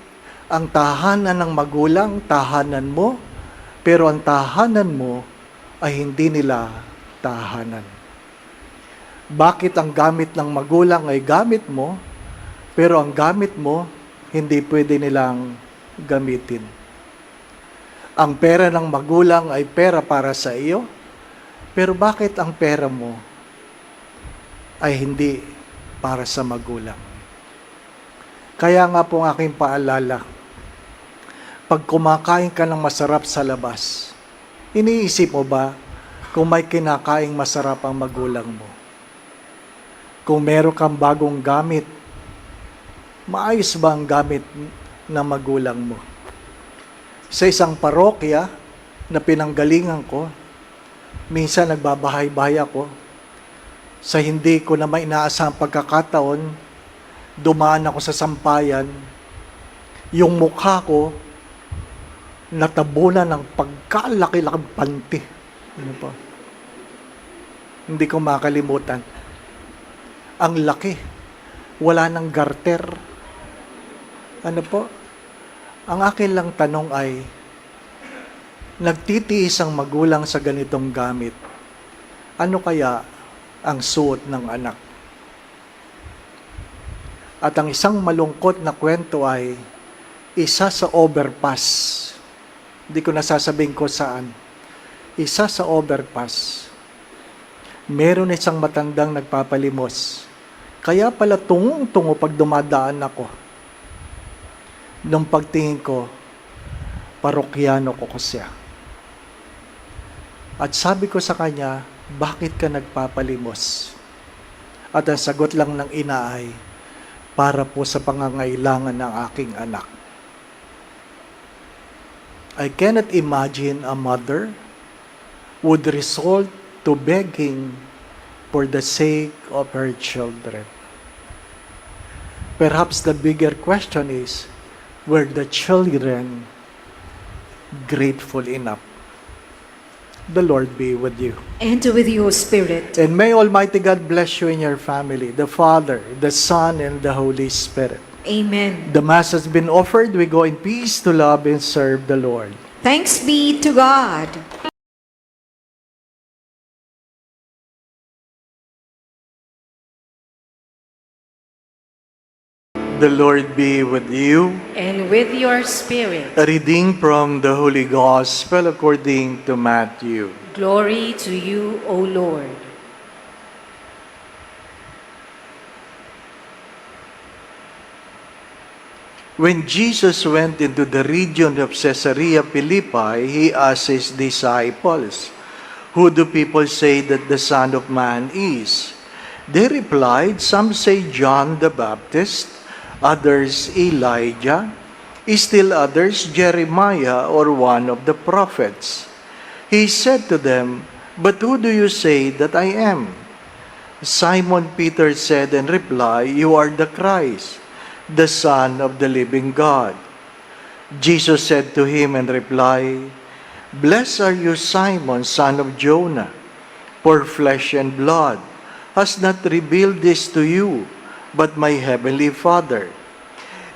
ang tahanan ng magulang, tahanan mo, pero ang tahanan mo ay hindi nila tahanan? Bakit ang gamit ng magulang ay gamit mo, pero ang gamit mo, hindi pwede nilang gamitin? Ang pera ng magulang ay pera para sa iyo, pero bakit ang pera mo ay hindi para sa magulang? Kaya nga po ang aking paalala, pag kumakain ka ng masarap sa labas, iniisip mo ba kung may kinakaing masarap ang magulang mo? Kung meron kang bagong gamit, maayos ba ang gamit ng magulang mo? Sa isang parokya na pinanggalingan ko, minsan nagbabahay-bahay ako, sa hindi ko na may inaasahang pagkakataon, dumaan ako sa sampayan, yung mukha ko, natabunan ng pagkalaki-laking panty. Ano pa? Hindi ko makalimutan. Ang laki. Wala nang garter. Ano po? Ang akin lang tanong ay, nagtitiis ang magulang sa ganitong gamit. Ano kaya ang suot ng anak? At ang isang malungkot na kwento ay, isa sa overpass. Hindi ko nasasabihin ko saan. Isa sa overpass. Meron isang matandang nagpapalimos. Kaya pala tungong-tungo pag dumadaan ako. Nung pagtingin ko, parokyano ko siya. At sabi ko sa kanya, bakit ka nagpapalimos? At ang sagot lang ng ina ay, para po sa pangangailangan ng aking anak. I cannot imagine a mother would resort to begging for the sake of her children. Perhaps the bigger question is, were the children grateful enough? The Lord be with you. And with your spirit. And may Almighty God bless you and your family, the Father, the Son, and the Holy Spirit. Amen. The Mass has been offered. We go in peace to love and serve the Lord. Thanks be to God. The Lord be with you. And with your spirit. A reading from the Holy Gospel according to Matthew. Glory to you, O Lord. When Jesus went into the region of Caesarea Philippi, he asked his disciples, "Who do people say that the Son of Man is?" They replied, "Some say John the Baptist, others Elijah, still others Jeremiah or one of the prophets." He said to them, "But who do you say that I am?" Simon Peter said in reply, "You are the Christ, the Son of the living God." Jesus said to him in reply, "Blessed are you, Simon, son of Jonah, for flesh and blood has not revealed this to you, but my heavenly Father.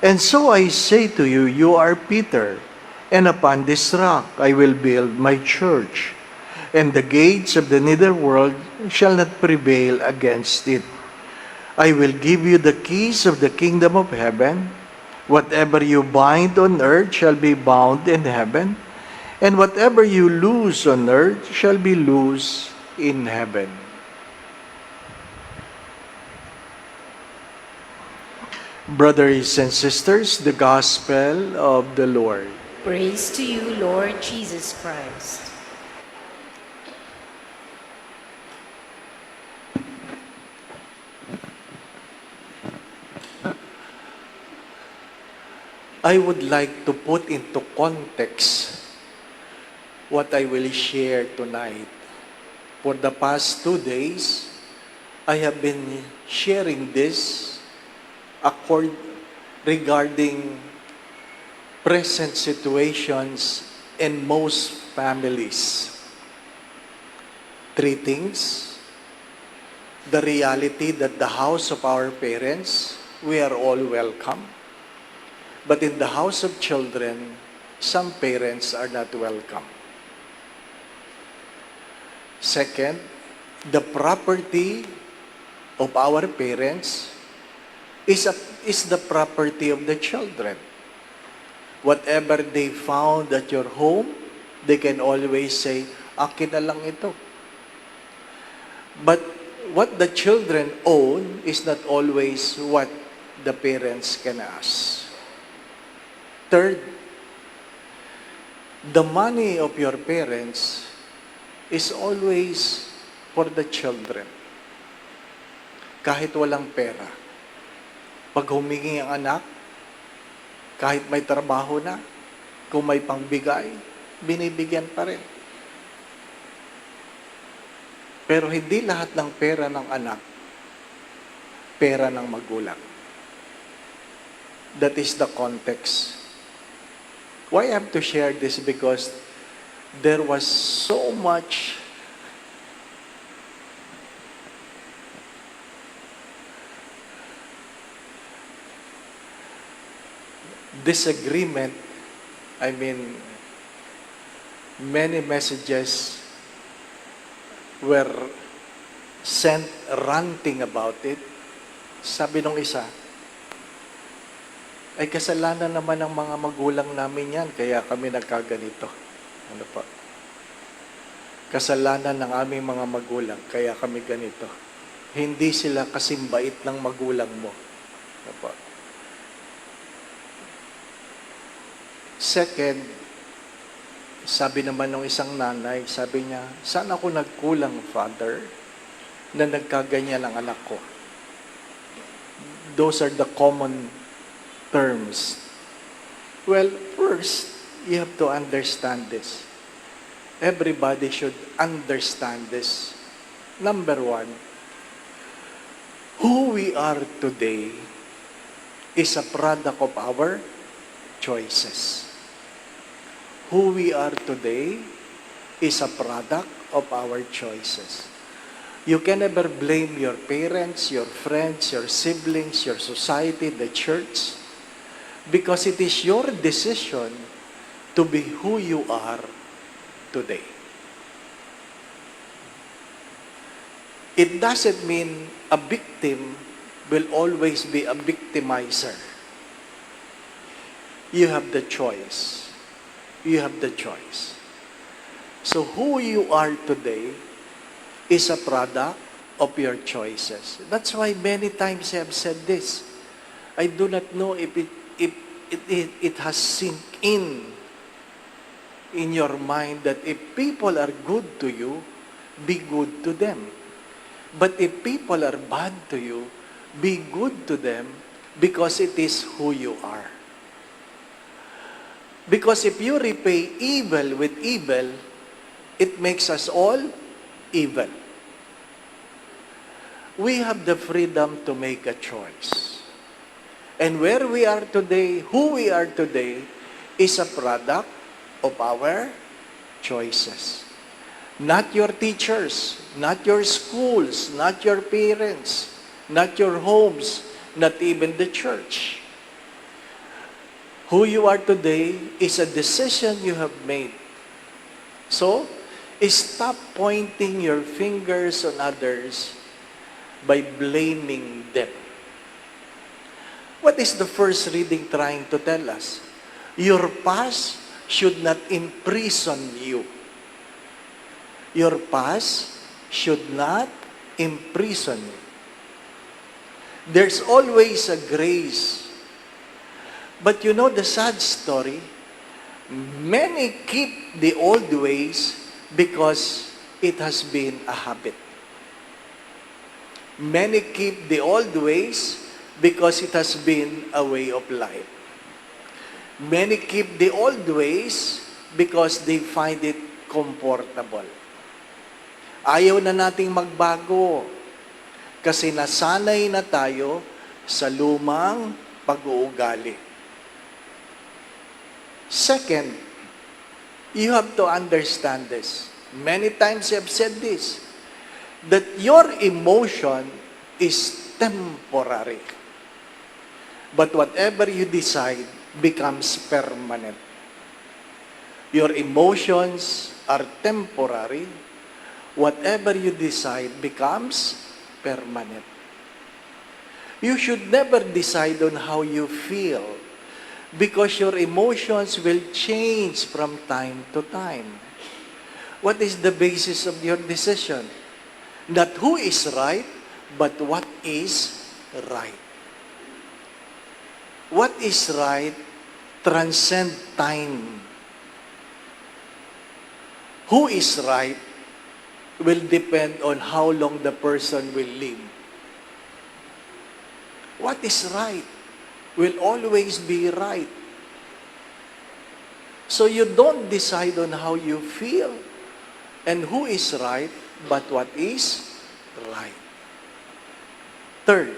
And so I say to you, you are Peter, and upon this rock I will build my church, and the gates of the netherworld shall not prevail against it. I will give you the keys of the kingdom of heaven. Whatever you bind on earth shall be bound in heaven, and whatever you loose on earth shall be loosed in heaven." Brothers and sisters, the Gospel of the Lord. Praise to you, Lord Jesus Christ. I would like to put into context what I will share tonight. For the past 2 days, I have been sharing this regarding present situations in most families. 3 things. The reality that the house of our parents, we are all welcome. But in the house of children, some parents are not welcome. Second, the property of our parents is the property of the children. Whatever they found at your home, they can always say, "Akin na lang ito." But what the children own is not always what the parents can ask. Third, the money of your parents is always for the children. Kahit walang pera. Pag humingi ang anak, kahit may trabaho na, kung may pangbigay, binibigyan pa rin. Pero hindi lahat ng pera ng anak, pera ng magulang. That is the context. Why I have to share this? Because there was so much disagreement. I mean, many messages were sent ranting about it. Sabi nung isa, ay kasalanan naman ng mga magulang namin yan, kaya kami nagkaganito. Ano pa? Kasalanan ng aming mga magulang, kaya kami ganito. Hindi sila kasimbait ng magulang mo. Ano pa? Second, sabi naman ng isang nanay, sabi niya, saan ako nagkulang, Father, na nagkaganyan ang anak ko? Those are the common terms. Well, first, you have to understand this. Everybody should understand this. Number 1, who we are today is a product of our choices. Who we are today is a product of our choices. You can never blame your parents, your friends, your siblings, your society, the church, because it is your decision to be who you are today. It doesn't mean a victim will always be a victimizer. you have the choice. You have the choice. So who you are today is a product of your choices. That's why many times I have said this. I do not know if it has sink in your mind that if people are good to you, be good to them. But if people are bad to you, be good to them because it is who you are. Because if you repay evil with evil, it makes us all evil. We have the freedom to make a choice. And where we are today, who we are today, is a product of our choices. Not your teachers, not your schools, not your parents, not your homes, not even the church. Who you are today is a decision you have made. So, stop pointing your fingers on others by blaming them. What is the first reading trying to tell us? Your past should not imprison you. Your past should not imprison you. There's always a grace. But you know the sad story? Many keep the old ways because it has been a habit. Many keep the old ways because it has been a way of life. Many keep the old ways because they find it comfortable. Ayaw na nating magbago kasi nasanay na tayo sa lumang pag-uugali. Second, you have to understand this. Many times I've said this, that your emotion is temporary. But whatever you decide becomes permanent. Your emotions are temporary. Whatever you decide becomes permanent. You should never decide on how you feel because your emotions will change from time to time. What is the basis of your decision? Not who is right, but what is right. What is right transcends time. Who is right will depend on how long the person will live. What is right will always be right. So you don't decide on how you feel and who is right, but what is right. Third,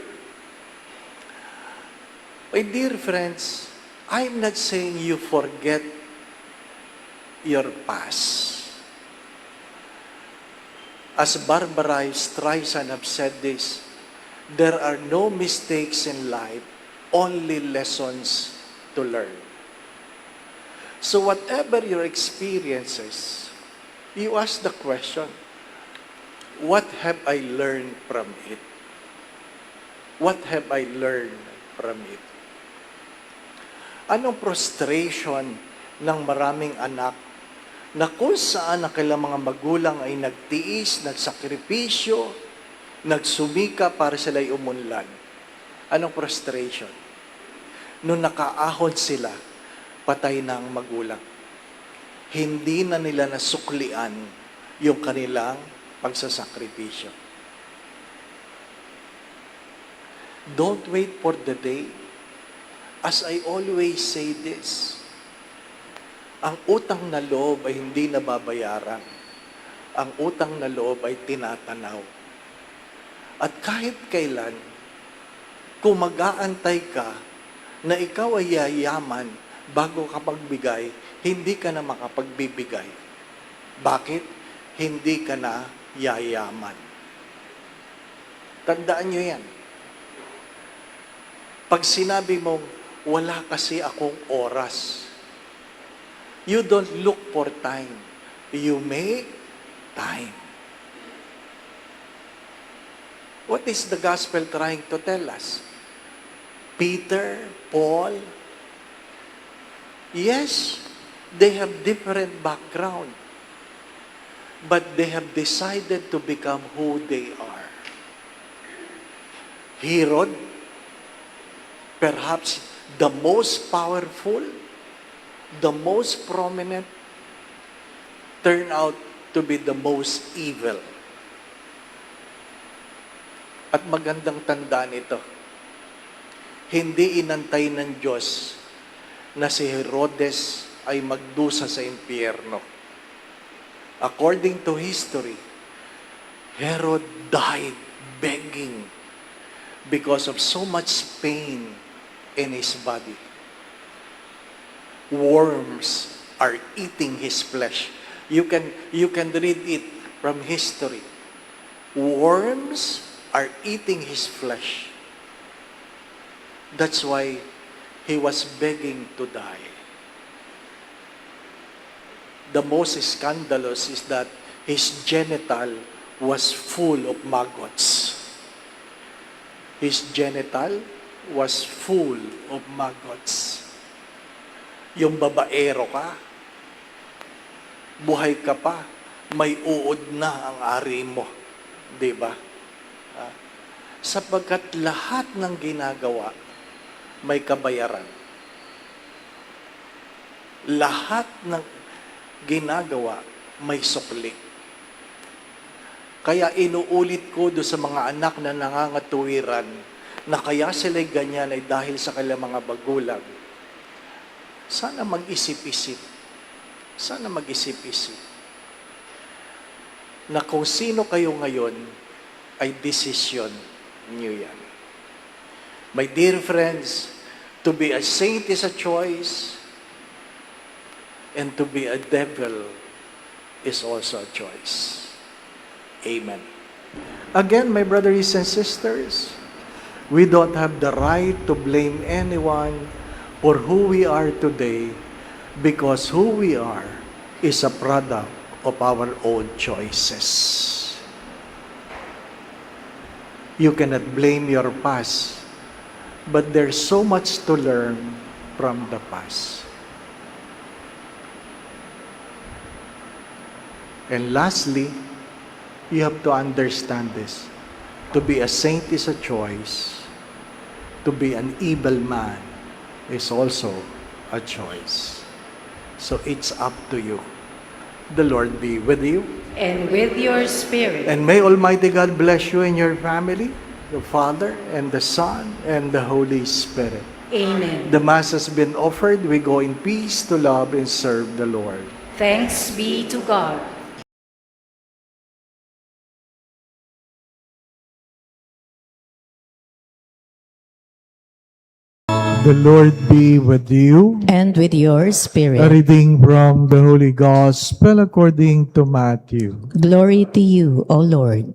my dear friends, I'm not saying you forget your past. As Barbara Streisand have said this, there are no mistakes in life, only lessons to learn. So whatever your experiences, you ask the question, what have I learned from it? What have I learned from it? Anong frustration ng maraming anak na kung saan ang kailang mga magulang ay nagtiis, nagsakripisyo, nagsumika para sila'y umunlad. Anong frustration? Nung nakaahon sila, patay na ang magulang. Hindi na nila nasuklian yung kanilang pagsasakripisyo. Don't wait for the day. As I always say this, ang utang na loob ay hindi nababayaran. Ang utang na loob ay tinatanaw. At kahit kailan, kung mag-aantay ka na ikaw ay yayaman bago ka magbigay, hindi ka na makapagbibigay. Bakit? Hindi ka na yayaman. Tandaan nyo yan. Pag sinabi mong, wala kasi akong oras, you don't look for time. You make time. What is the gospel trying to tell us? Peter, Paul, Yes, they have different background, but they have decided to become who they are. Herod, perhaps the most powerful, the most prominent, turned out to be the most evil. At magandang tandaan ito, hindi inantay ng Diyos na si Herodes ay magdusa sa impyerno. According to history, Herod died begging because of so much pain in his body. Worms are eating his flesh. You can read it from history. Worms are eating his flesh. That's why he was begging to die. The most scandalous is that his genital was full of maggots. His genital was full of maggots. Yung babaero ka, buhay ka pa, may uod na ang ari mo. Di ba? Sapagkat lahat ng ginagawa, may kabayaran. Lahat ng ginagawa, may sukli. Kaya inuulit ko do sa mga anak na nangangatuwiran na kaya sila ganyan ay dahil sa kanilang mga magulang. Sana mag-isip-isip. Sana mag-isip-isip. Na kung sino kayo ngayon ay desisyon niyo yan. My dear friends, to be a saint is a choice, and to be a devil is also a choice. Amen. Again, my brothers and sisters, we don't have the right to blame anyone for who we are today, because who we are is a product of our own choices. You cannot blame your past, but there's so much to learn from the past. And lastly, you have to understand this. To be a saint is a choice. To be an evil man is also a choice. So it's up to you. The Lord be with you. And with your spirit. And may Almighty God bless you and your family, the Father and the Son and the Holy Spirit. Amen. The Mass has been offered. We go in peace to love and serve the Lord. Thanks be to God. The Lord be with you. And with your A spirit. reading from the Holy Gospel according to Matthew. Glory to you, O Lord.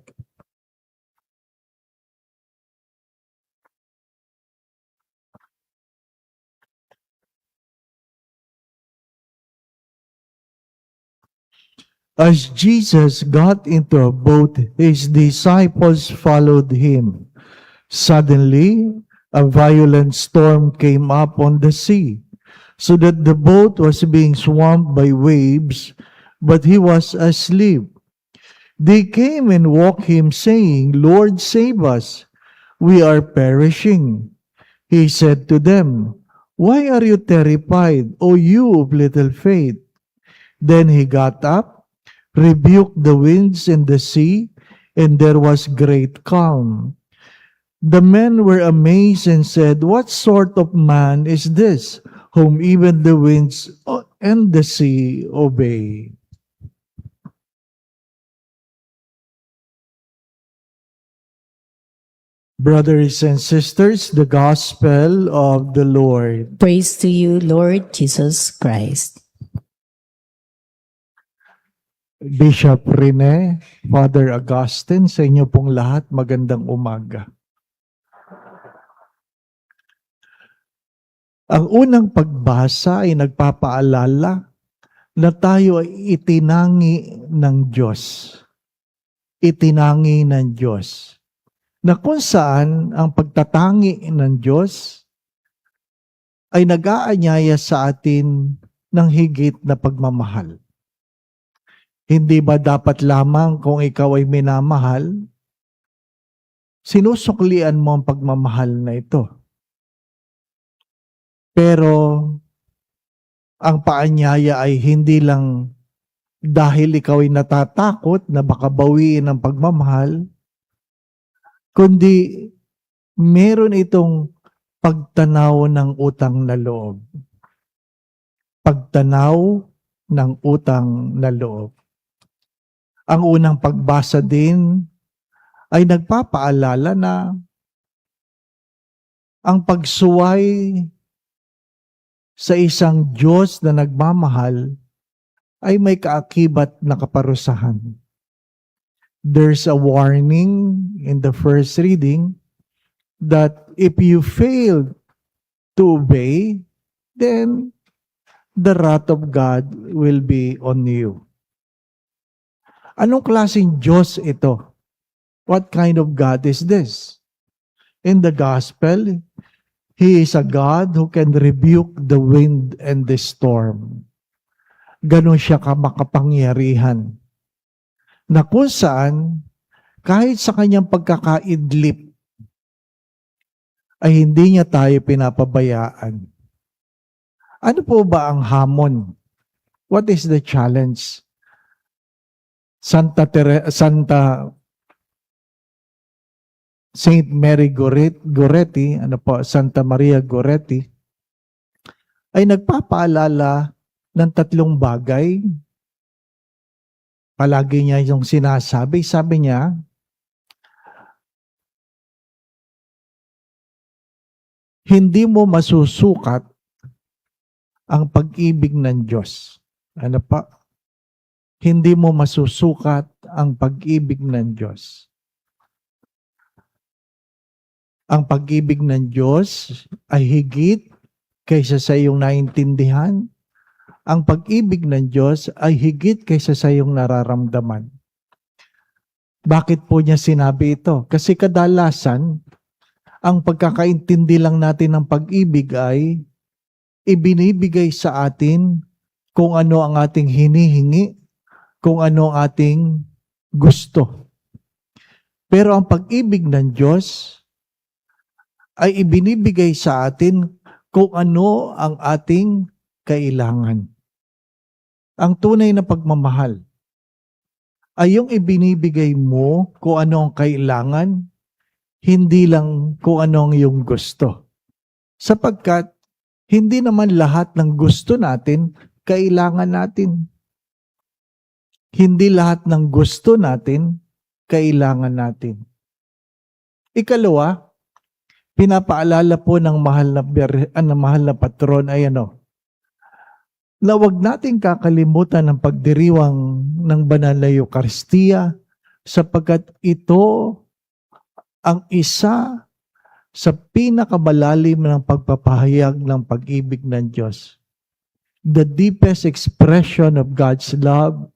As Jesus got into a boat, his disciples followed him. Suddenly, a violent storm came up on the sea, so that the boat was being swamped by waves, but he was asleep. They came and woke him, saying, "Lord, save us. We are perishing." He said to them, "Why are you terrified, O you of little faith?" Then he got up, rebuked the winds and the sea, and there was great calm. The men were amazed and said, "What sort of man is this, whom even the winds and the sea obey?" Brothers and sisters, the Gospel of the Lord. Praise to you, Lord Jesus Christ. Bishop Rene, Father Augustine, sa inyo pong lahat, magandang umaga. Ang unang pagbasa ay nagpapaalala na tayo ay itinangi ng Diyos. Itinangi ng Diyos. Na kung saan ang pagtatangi ng Diyos ay nag-aanyaya sa atin ng higit na pagmamahal. Hindi ba dapat lamang kung ikaw ay minamahal, sinusuklian mo ang pagmamahal na ito? Pero ang paanyaya ay hindi lang dahil ikaw ay natatakot na baka bawiin ang pagmamahal, kundi meron itong pagtanaw ng utang na loob. Pagtanaw ng utang na loob. Ang unang pagbasa din ay nagpapaalala na ang pagsuway sa isang Diyos na nagmamahal ay may kaakibat na kaparusahan. There's a warning in the first reading that if you fail to obey, then the wrath of God will be on you. Anong klaseng Diyos ito? What kind of God is this? In the gospel, He is a God who can rebuke the wind and the storm. Ganon siya kamakapangyarihan. Na kung saan, kahit sa kanyang pagkakaidlip, ay hindi niya tayo pinapabayaan. Ano po ba ang hamon? What is the challenge? Saint Mary Goretti, Santa Maria Goretti, ay nagpapaalala ng tatlong bagay. Palagi niya yung sinasabi. Sabi niya, hindi mo masusukat ang pag-ibig ng Diyos. Ano pa? Hindi mo masusukat ang pag-ibig ng Diyos. Ang pag-ibig ng Diyos ay higit kaysa sa iyong naintindihan. Ang pag-ibig ng Diyos ay higit kaysa sa iyong nararamdaman. Bakit po niya sinabi ito? Kasi kadalasan, ang pagkakaintindi lang natin ng pag-ibig ay ibinibigay sa atin kung ano ang ating hinihingi, kung ano ang ating gusto. Pero ang pag-ibig ng Diyos ay ibinibigay sa atin kung ano ang ating kailangan. Ang tunay na pagmamahal ay yung ibinibigay mo kung ano ang kailangan, hindi lang kung ano ang iyong gusto. Sapagkat hindi naman lahat ng gusto natin, kailangan natin. Hindi lahat ng gusto natin, kailangan natin. Ikalawa, pinapaalala po ng mahal na patron ay na huwag nating kakalimutan ang pagdiriwang ng banal na Eucharistia sapagkat ito ang isa sa pinakamalalim ng pagpapahayag ng pag-ibig ng Diyos. The deepest expression of God's love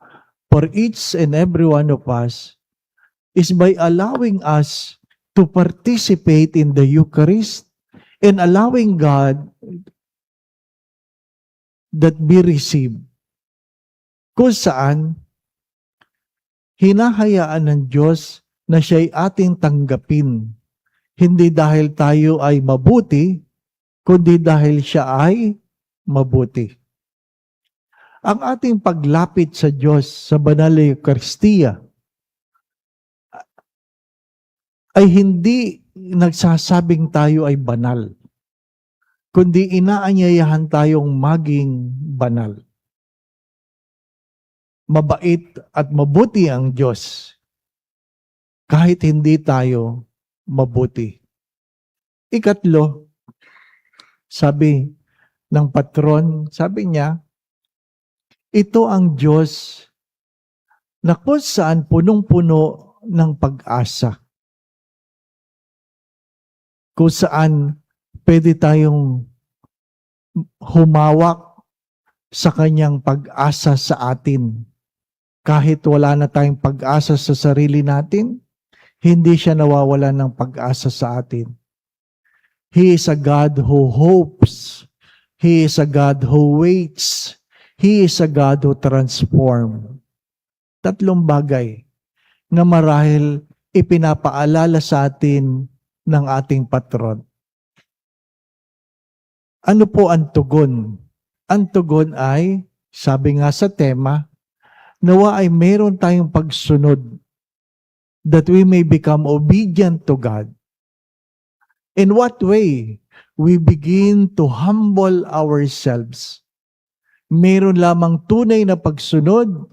for each and every one of us is by allowing us to participate in the Eucharist and allowing God that be received. Kung saan, hinahayaan ng Diyos na siya'y ating tanggapin. Hindi dahil tayo ay mabuti, kundi dahil siya ay mabuti. Ang ating paglapit sa Diyos sa banal na Eucharistia ay hindi nagsasabing tayo ay banal, kundi inaanyayahan tayong maging banal. Mabait at mabuti ang Diyos, kahit hindi tayo mabuti. Ikatlo, sabi ng patron, sabi niya, ito ang Diyos na kung saan punong-puno ng pag-asa. Kung saan pwede tayong humawak sa kanyang pag-asa sa atin. Kahit wala na tayong pag-asa sa sarili natin, hindi siya nawawala ng pag-asa sa atin. He is a God who hopes He is a God who waits. He is a God who transforms. Tatlong bagay na marahil ipinapaalala sa atin ng ating patron. Ano po ang tugon? Ang tugon ay, sabi nga sa tema, nawa ay meron tayong pagsunod that we may become obedient to God. In what way? We begin to humble ourselves. Meron lamang tunay na pagsunod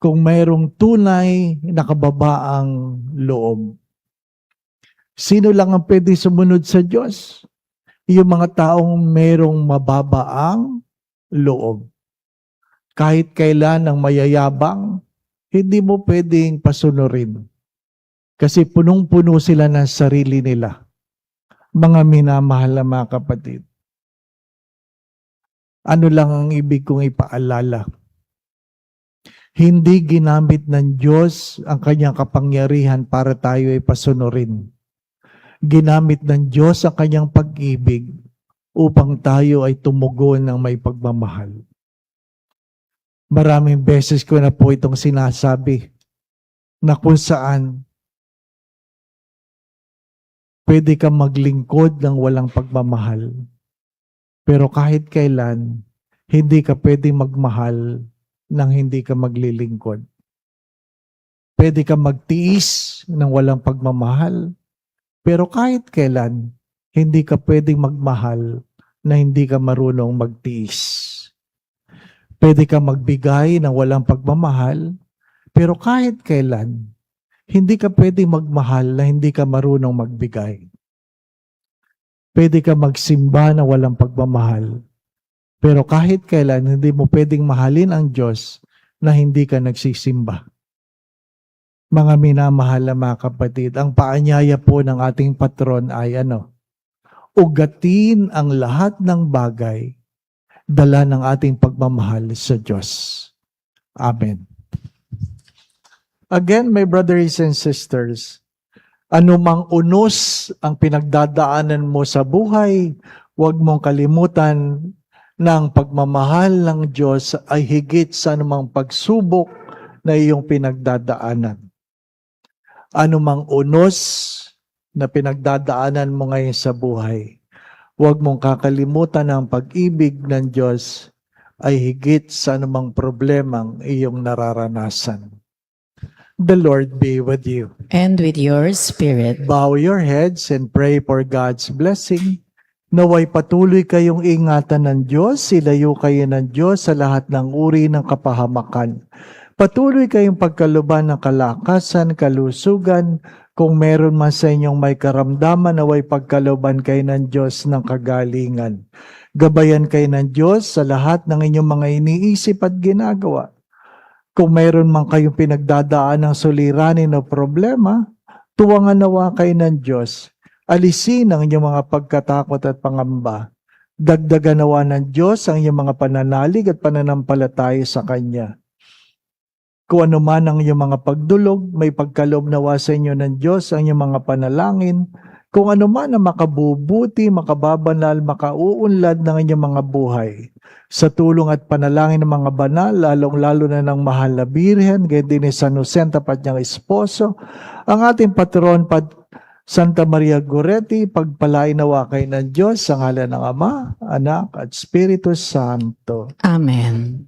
kung mayroong tunay na kababaang loob. Sino lang ang pwede sumunod sa Diyos? Yung mga taong merong mababaang loob. Kahit kailan ang mayayabang, hindi mo pwedeng pasunurin. Kasi punong-puno sila ng sarili nila. Mga minamahal na mga kapatid. Ano lang ang ibig kong ipaalala? Hindi ginamit ng Diyos ang kanyang kapangyarihan para tayo ay pasunurin. Ginamit ng Diyos ang kanyang pag-ibig upang tayo ay tumugon ng may pagmamahal. Maraming beses ko na po itong sinasabi na kung saan pwede kang maglingkod ng walang pagmamahal. Pero kahit kailan, hindi ka pwedeng magmahal nang hindi ka maglilingkod. Pwede ka magtiis ng walang pagmamahal. Pero kahit kailan, hindi ka pwedeng magmahal na hindi ka marunong magtiis. Pwede ka magbigay ng walang pagmamahal, pero kahit kailan, hindi ka pwedeng magmahal na hindi ka marunong magbigay. Pwede ka magsimba na walang pagmamahal, pero kahit kailan, hindi mo pwedeng mahalin ang Diyos na hindi ka nagsisimba. Mga minamahal na mga kapatid, ang paanyaya po ng ating patron ay ugatin ang lahat ng bagay, dala ng ating pagmamahal sa Diyos. Amen. Again, my brothers and sisters, anumang unos ang pinagdadaanan mo sa buhay, huwag mong kalimutan na ang pagmamahal ng Diyos ay higit sa anumang pagsubok na iyong pinagdadaanan. Anumang unos na pinagdadaanan mo ngayon sa buhay, huwag mong kakalimutan na ang pag-ibig ng Diyos ay higit sa anumang problemang iyong nararanasan. The Lord be with you. And with your spirit. Bow your heads and pray for God's blessing. Naway patuloy kayong ingatan ng Diyos, silayo kayo ng Diyos sa lahat ng uri ng kapahamakan. Patuloy kayong pagkaluban ng kalakasan, kalusugan. Kung meron man sa inyong may karamdaman, naway pagkaluban kayo ng Diyos ng kagalingan. Gabayan kayo ng Diyos sa lahat ng inyong mga iniisip at ginagawa. Kung meron man kayong pinagdadaan ng suliranin o problema, tuwangan nawa kayo ng Diyos. Alisin ang inyong mga pagkatakot at pangamba. Dagdagan nawa ng Diyos ang inyong mga pananalig at pananampalataya sa Kanya. Kung ano man ang iyong mga pagdulog, may pagkaloob nawa sa inyo ng Diyos ang iyong mga panalangin. Kung ano man ang makabubuti, makababanal, makauunlad ng inyong mga buhay. Sa tulong at panalangin ng mga banal, lalong-lalo na ng mahal na Birhen, gayon din ni San Jose tapat niyang esposo, ang ating patron, Santa Maria Goretti, pagpalain nawa kayo ng Diyos sa ngalan ng Ama, Anak, at Espiritu Santo. Amen.